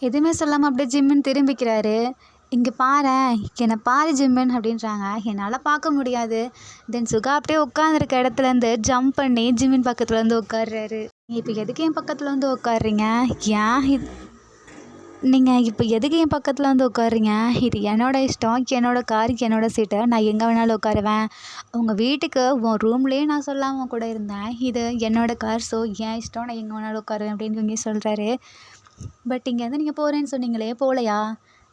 எதுவுமே சொல்லாமல் அப்படியே ஜிம்மின் திரும்பிக்கிறாரு. இங்கே பாரேன், என்னை பாரு ஜிம்மின் அப்படின்றாங்க. என்னால் பார்க்க முடியாது. தென் சுகா அப்படியே உட்காந்துருக்க இடத்துலேருந்து ஜம்ப் பண்ணி ஜிம்மின் பக்கத்தில் வந்து உட்காடுறாரு. இப்போ எதுக்கு என் பக்கத்தில் வந்து உட்காடுறீங்க? ஏன் நீங்கள் இப்போ எதுக்கு என் பக்கத்தில் வந்து உட்காருறீங்க? இது என்னோட இஷ்டம், என்னோட கார், என்னோட சீட்டு. நான் எங்கே வேணாலும் உட்காருவேன். உங்கள் வீட்டுக்கு உன் ரூம்லேயே நான் சொல்லாமல் கூட இருந்தேன். இது என்னோட கார், ஸோ என் இஷ்டம். நான் எங்கே வேணாலும் உட்காருவேன் அப்படின்னு இவங்க சொல்கிறாரு. பட் இங்கேருந்து நீங்கள் போகிறேன்னு சொன்னீங்களே, போகலையா?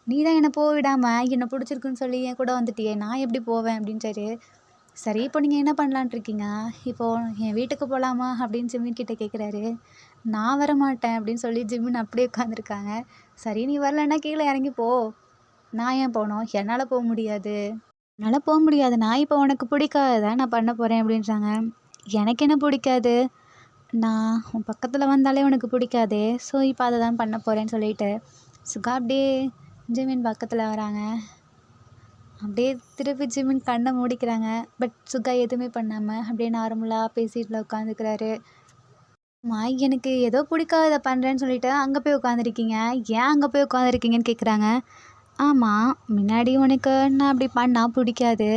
நீ தான் என்னை போக விடாமல் என்னை பிடிச்சிருக்குன்னு சொல்லி என் கூட வந்துட்டியே, நான் எப்படி போவேன் அப்படின்ட்டாரு. சரி, இப்போ நீங்கள் என்ன பண்ணலான்ட்டு இருக்கீங்க? இப்போது என் வீட்டுக்கு போகலாமா அப்படின்னு ஜிமின் கிட்ட கேட்குறாரு. நான் வரமாட்டேன் அப்படின்னு சொல்லி ஜிமின் அப்படியே உட்காந்துருக்காங்க. சரி, நீ வரலன்னா கீழே இறங்கி போ. நான் ஏன் போகணும்? என்னால் போக முடியாது. என்னால் போக முடியாதுண்ணா, இப்போ உனக்கு பிடிக்காததான் நான் பண்ண போகிறேன் அப்படின்றாங்க. எனக்கு என்ன பிடிக்காது? நான் உன் பக்கத்தில் வந்தாலே உனக்கு பிடிக்காதே, ஸோ இப்போ அதை தான் பண்ண போகிறேன்னு சொல்லிட்டு சுகா அப்படியே ஜிமின் பக்கத்தில் வராங்க. அப்படியே திருப்பி ஜிமின் கண்ணை மூடிக்கிறாங்க. பட் சுகா எதுவுமே பண்ணாமல் அப்படியே நார்மலாக பேசிட்டு உட்காந்துக்கிறாரு. எனக்கு ஏதோ பிடிக்காதத பண்ணுறேன்னு சொல்லிட்டு அங்கே போய் உட்காந்துருக்கீங்க. ஏன் அங்கே போய் உட்காந்துருக்கீங்கன்னு கேட்குறாங்க. ஆமாம், முன்னாடி உனக்கு நான் அப்படி பண்ணால் பிடிக்காது.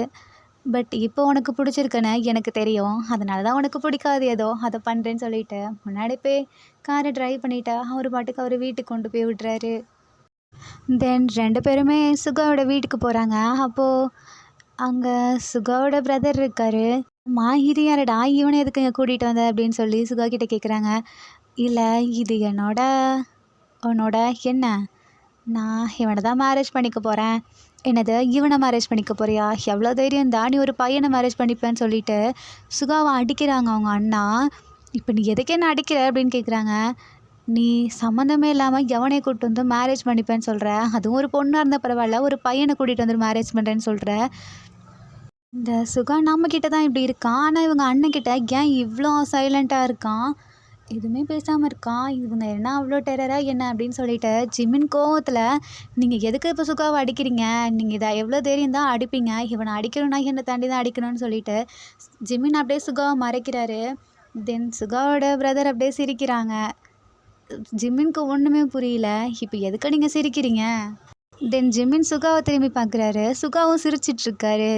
பட் இப்போ உனக்கு பிடிச்சிருக்குன்னு எனக்கு தெரியும். அதனால தான் உனக்கு பிடிக்காது ஏதோ அதை பண்ணுறேன்னு சொல்லிட்டு முன்னாடி போய் காரை ட்ரைவ் பண்ணிவிட்டு அவர் பாட்டுக்கு அவர் வீட்டுக்கு கொண்டு போய் விட்றாரு. தென் 2 பேருமே சுகாவோட வீட்டுக்கு போகிறாங்க. அப்போது அங்கே சுகாவோட பிரதர் இருக்கார். இது யாரடா, இவனை எதுக்கு இங்கே கூட்டிகிட்டு வந்த அப்படின்னு சொல்லி சுகா கிட்டே கேட்குறாங்க. இல்லை, இது உன்னோட என்ன, நான் இவனை தான் மேரேஜ் பண்ணிக்க போகிறேன். என்னது, இவனை மேரேஜ் பண்ணிக்க போறியா? எவ்வளோ தைரியம் தான் நீ ஒரு பையனை மேரேஜ் பண்ணிப்பேன்னு சொல்லிட்டு சுகாவை அடிக்கிறாங்க அவங்க அண்ணா. இப்போ நீ எதுக்கு என்ன அடிக்கிற அப்படின்னு கேட்குறாங்க. நீ சம்மந்தமே இல்லாமல் எவனை கூப்பிட்டு வந்து மேரேஜ் பண்ணிப்பேன்னு சொல்கிற, அதுவும் ஒரு பொண்ணாக இருந்தால் பரவாயில்ல, ஒரு பையனை கூட்டிகிட்டு வந்து மேரேஜ் பண்ணுறேன்னு சொல்கிற. இந்த சுகா நம்மக்கிட்ட தான் இப்படி இருக்கான், ஆனால் இவங்க அண்ணன்கிட்ட ஏன் இவ்வளோ சைலண்ட்டாக இருக்கான், எதுவுமே பேசாமல் இருக்கான், இவங்க என்ன அவ்வளோ டெரராக என்ன அப்படின்னு சொல்லிட்டு ஜிமின் கோவத்தில், நீங்கள் எதுக்கு இப்போ சுகாவை அடிக்கிறீங்க, நீங்கள் இதை எவ்வளோ தைரியம் தான் அடிப்பீங்க, இவனை அடிக்கணும்னா என்னை தாண்டி தான் அடிக்கணும்னு சொல்லிட்டு ஜிமின் அப்படியே சுகாவை மறைக்கிறாரு. தென் சுகாவோட பிரதர் அப்படியே சிரிக்கிறாங்க. ஜிமின்க்கு ஒன்றுமே புரியல, இப்போ எதுக்கு நீங்கள் சிரிக்கிறீங்க? தென் ஜிமின் சுகாவை திரும்பி பார்க்குறாரு. சுகாவும் சிரிச்சிட்ருக்காரு.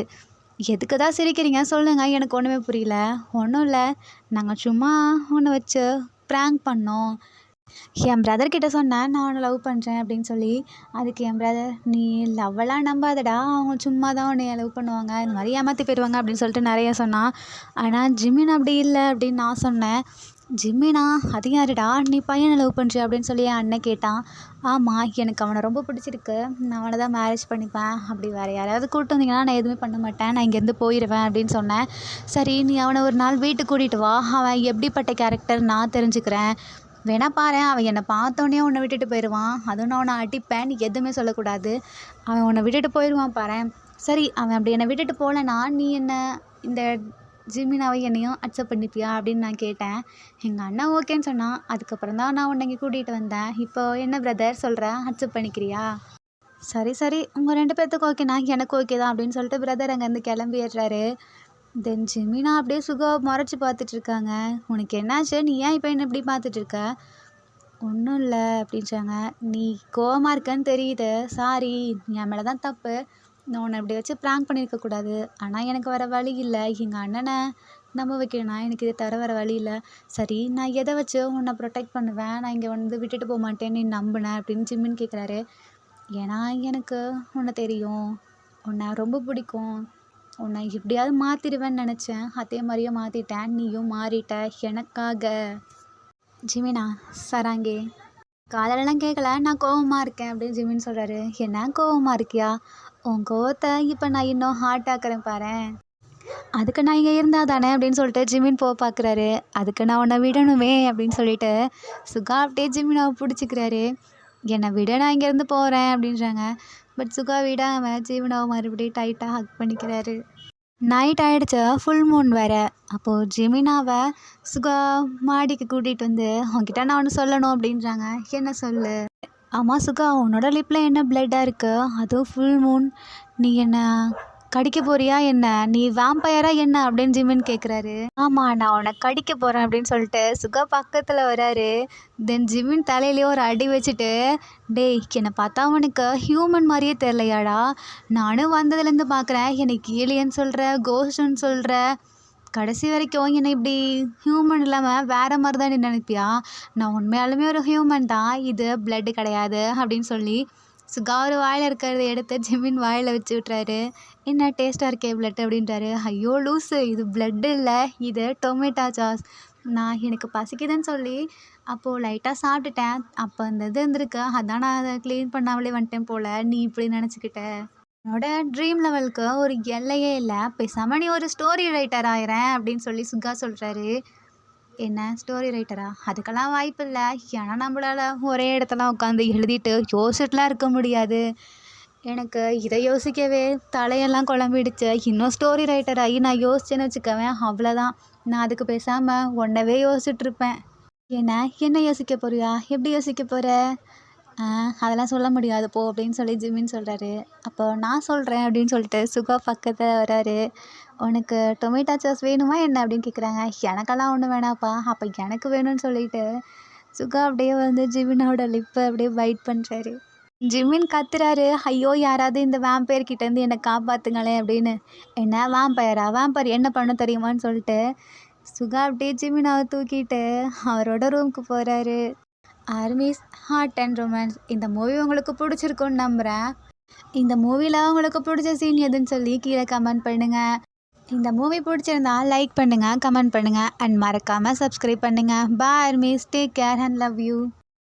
எதுக்கு தான் சிரிக்கிறீங்க சொல்லுங்கள், எனக்கு ஒன்றுமே புரியல. ஒன்றும் இல்லை, நாங்கள் சும்மா உன்னை வச்சு ப்ராங்க் பண்ணோம். என் பிரதர்கிட்ட சொன்னேன் நான் உன்னை லவ் பண்ணுறேன் அப்படின்னு சொல்லி. அதுக்கு என் பிரதர், நீ லவ்வெல்லாம் நம்பாதடா, அவங்க சும்மா தான் உன்னை லவ் பண்ணுவாங்க, இந்த மாதிரி ஏமாற்றி போயிடுவாங்க அப்படின்னு சொல்லிட்டு நிறைய சொன்னான். ஆனால் ஜிமின் அப்படி இல்லை அப்படின்னு நான் சொன்னேன். ஜிமினா, அது யாருடா, நீ பையனை லவ் பண்ணுறியா அப்படின்னு சொல்லி என் அண்ணன் கேட்டான். ஆமாம், எனக்கு அவனை ரொம்ப பிடிச்சிருக்கு, நான் அவனை தான் மேரேஜ் பண்ணிப்பேன், அப்படி வேறு யாராவது கூப்பிட்டு வந்தீங்கன்னா நான் எதுவுமே பண்ண மாட்டேன், நான் இங்கேருந்து போயிடுவேன் அப்படின்னு சொன்னேன். சரி, நீ அவனை ஒரு நாள் வீட்டுக்கு கூட்டிகிட்டு வா, அவன் எப்படிப்பட்ட கேரக்டர் நான் தெரிஞ்சுக்கிறேன், வேணா பாரு, அவன் என்னை பார்த்தோன்னே உன்னை விட்டுட்டு போயிடுவான், அதுவும் நான் உன்னை அடிப்பேன், நீ எதுவுமே சொல்லக்கூடாது, அவன் உன்னை விட்டுட்டு போயிடுவான் பாரு. சரி, அவன் அப்படி என்னை விட்டுட்டு போகலன்னா நீ என்ன இந்த ஜிமினாவை என்னையும் அக்செப்ட் பண்ணிப்பியா அப்படின்னு நான் கேட்டேன். எங்கள் அண்ணன் ஓகேன்னு சொன்னான். அதுக்கப்புறம் தான் நான் உன்னை இங்கே கூட்டிகிட்டு வந்தேன். இப்போ என்ன பிரதர் சொல்கிற, அக்செப்ட் பண்ணிக்கிறியா? சரி சரி, உங்கள் 2 பேர்த்துக்கு ஓகேண்ணா, எனக்கு ஓகே தான் அப்படின்னு சொல்லிட்டு பிரதர் அங்கேருந்து கிளம்பிடுறாரு. தென் ஜிமினா அப்படியே சுகாவை முறைச்சி பார்த்துட்ருக்காங்க. உனக்கு என்னாச்சு, நீ ஏன் இப்போ என்ன இப்படி பார்த்துட்ருக்க? ஒன்றும் இல்லை அப்படின்றாங்க. நீ கோவமாக இருக்கன்னு தெரியுது, சாரி, என் மேலே தான் தப்பு, நான் உன்னை இப்படி வச்சு ப்ராங்க் பண்ணியிருக்கக்கூடாது, ஆனால் எனக்கு வேறு வழி இல்லை, எங்கள் அண்ணனை நம்ப வைக்கணும்னா எனக்கு இதை தவிர வேறு வழி இல்லை. சரி, நான் எதை வச்சு உன்னை ப்ரொடெக்ட் பண்ணுவேன், நான் இங்கே வந்து விட்டுட்டு போக மாட்டேன்னு நீ நம்பினேன் அப்படின்னு ஜிமின் கேட்குறாரு. ஏன்னா எனக்கு உன்னை தெரியும், உன்னை ரொம்ப பிடிக்கும், உன்னை எப்படியாவது மாற்றிடுவேன்னு நினச்சேன், அதே மாதிரியே மாற்றிட்டேன், நீயும் மாறிட்ட எனக்காக. ஜிமினா, சராங்கே, காதலெல்லாம் கேட்கல, நான் கோவமாக இருக்கேன் அப்படின்னு ஜிமின் சொல்கிறாரு. என்ன கோவமாக இருக்கியா? உன் கோவத்தை இப்போ நான் இன்னும் ஹார்ட் ஆக்குறேன் பாரேன், அதுக்கு நான் இங்கே இருந்தால் தானே அப்படின்னு சொல்லிட்டு ஜிமின் போக பார்க்குறாரு. அதுக்கு நான் உன்னை விடணுமே அப்படின்னு சொல்லிட்டு சுகா அப்படியே ஜிமினாவை பிடிச்சிக்கிறாரு. என்னை விட, நான் இங்கேருந்து போகிறேன் அப்படின்றாங்க. பட் சுகா விடாமல் ஜிமினாவை மறுபடியும் டைட்டாக ஹக் பண்ணிக்கிறாரு. நைட் ஆகிடுச்சு, ஃபுல் மூன் வேறு. அப்போது ஜிமினாவை சுகா மாடிக்கு கூட்டிகிட்டு வந்து, உன்கிட்ட நான் ஒன்று சொல்லணும் அப்படின்றாங்க. என்ன சொல்லு? ஆமாம் சுகா, உன்னோட லிப்பில் என்ன பிளட்டாக இருக்குது, அதுவும் ஃபுல் மூன், நீ என்ன கடிக்க போறியா என்ன, நீ வேம்பயரா என்ன அப்படின்னு ஜிமின் கேட்குறாரு. ஆமாம், நான் உன்னை கடிக்க போகிறேன் அப்படின்னு சொல்லிட்டு சுகா பக்கத்தில் வராரு. தென் ஜிமின் தலையிலேயே ஒரு அடி வச்சுட்டு, டேய், என்னை பார்த்தா உனக்கு ஹியூமன் மாதிரியே தெரிலையாடா, நானும் வந்ததுலேருந்து பார்க்குறேன், எனக்கு ஏலியன் சொல்கிற, கோஸ்ட்னு சொல்கிற, கடைசி வரைக்கும் என்னை இப்படி ஹியூமன் இல்லாமல் வேறு மாதிரி தான் நீ நினைப்பியா? நான் உண்மையாலுமே ஒரு ஹியூமன் தான், இது பிளட்டு கிடையாது அப்படின்னு சொல்லி சுகா ஒரு வாயில் இருக்கிறத எடுத்து ஜிமின் வாயில் வச்சு விட்றாரு. என்ன டேஸ்ட்டாக இருக்கே பிளட் அப்படின்றாரு. ஐயோ லூஸு, இது பிளட்டு இல்லை, இது டொமேட்டோ சாஸ். நான் எனக்கு பசிக்குதுன்னு சொல்லி அப்போது லைட்டாக சாப்பிட்டுட்டேன். அப்போ அந்த இது இருந்திருக்கு, அதான் நான் அதை க்ளீன் பண்ணாமலே வந்துட்டேன் போல். நீ இப்படி நினச்சிக்கிட்ட. என்னோட ட்ரீம் லெவலுக்கு ஒரு எல்லையே இல்லை, பேசாமல் நீ ஒரு ஸ்டோரி ரைட்டர் ஆயிரேன் அப்படின்னு சொல்லி சுகா சொல்கிறாரு. என்ன ஸ்டோரி ரைட்டரா? அதுக்கெல்லாம் வாய்ப்பு இல்லை. ஏன்னா நம்மளால் ஒரே இடத்துல உட்காந்து எழுதிட்டு யோசிச்சுட்டுலாம் இருக்க முடியாது. எனக்கு இதை யோசிக்கவே தலையெல்லாம் குழம்பிடுச்சு. இன்னும் ஸ்டோரி ரைட்டர் ஆகி நான் யோசிச்சேன்னு வச்சுக்கவேன், அவ்வளோதான். நான் அதுக்கு பேசாமல் ஒன்றவே யோசிச்சுட்ருப்பேன். என்ன யோசிக்க போறியா? எப்படி யோசிக்க போகிற? அதெல்லாம் சொல்ல முடியாது போ அப்படின்னு சொல்லி ஜிமின் சொல்கிறாரு. அப்போ நான் சொல்கிறேன் அப்படின்னு சொல்லிட்டு சுகா பக்கத்தில் வராரு. உனக்கு டொமேட்டோ சாஸ் வேணுமா என்ன அப்படின்னு கேட்குறாங்க. எனக்கெல்லாம் ஒன்றும் வேணாப்பா. அப்போ எனக்கு வேணும்னு சொல்லிட்டு சுகா அப்படியே வந்து ஜிமினோட லிப்பை அப்படியே பைட் பண்ணுறாரு. ஜிமின் கத்துறாரு, ஐயோ யாராவது இந்த வேம்பயர் கிட்டேருந்து என்னை காப்பாற்றுங்களேன் அப்படின்னு. என்ன வேம்பயரா? வேம்பயர் என்ன பண்ண தெரியுமான்னு சொல்லிட்டு சுகா அப்படியே ஜிமினாவை தூக்கிட்டு அவரோட ரூமுக்கு போகிறாரு. ஆர்மிஸ் ஹார்ட் அண்ட் ரொமான்ஸ் இந்த மூவி உங்களுக்கு பிடிச்சிருக்குன்னு நம்புகிறேன். இந்த மூவியில் உங்களுக்கு பிடிச்ச சீன் எதுன்னு சொல்லி கீழே கமெண்ட் பண்ணுங்கள். இந்த மூவி பிடிச்சிருந்தா லைக் பண்ணுங்கள், கமெண்ட் பண்ணுங்கள் அண்ட் மறக்காமல் சப்ஸ்கிரைப் பண்ணுங்கள். Bye armies, take care and love you.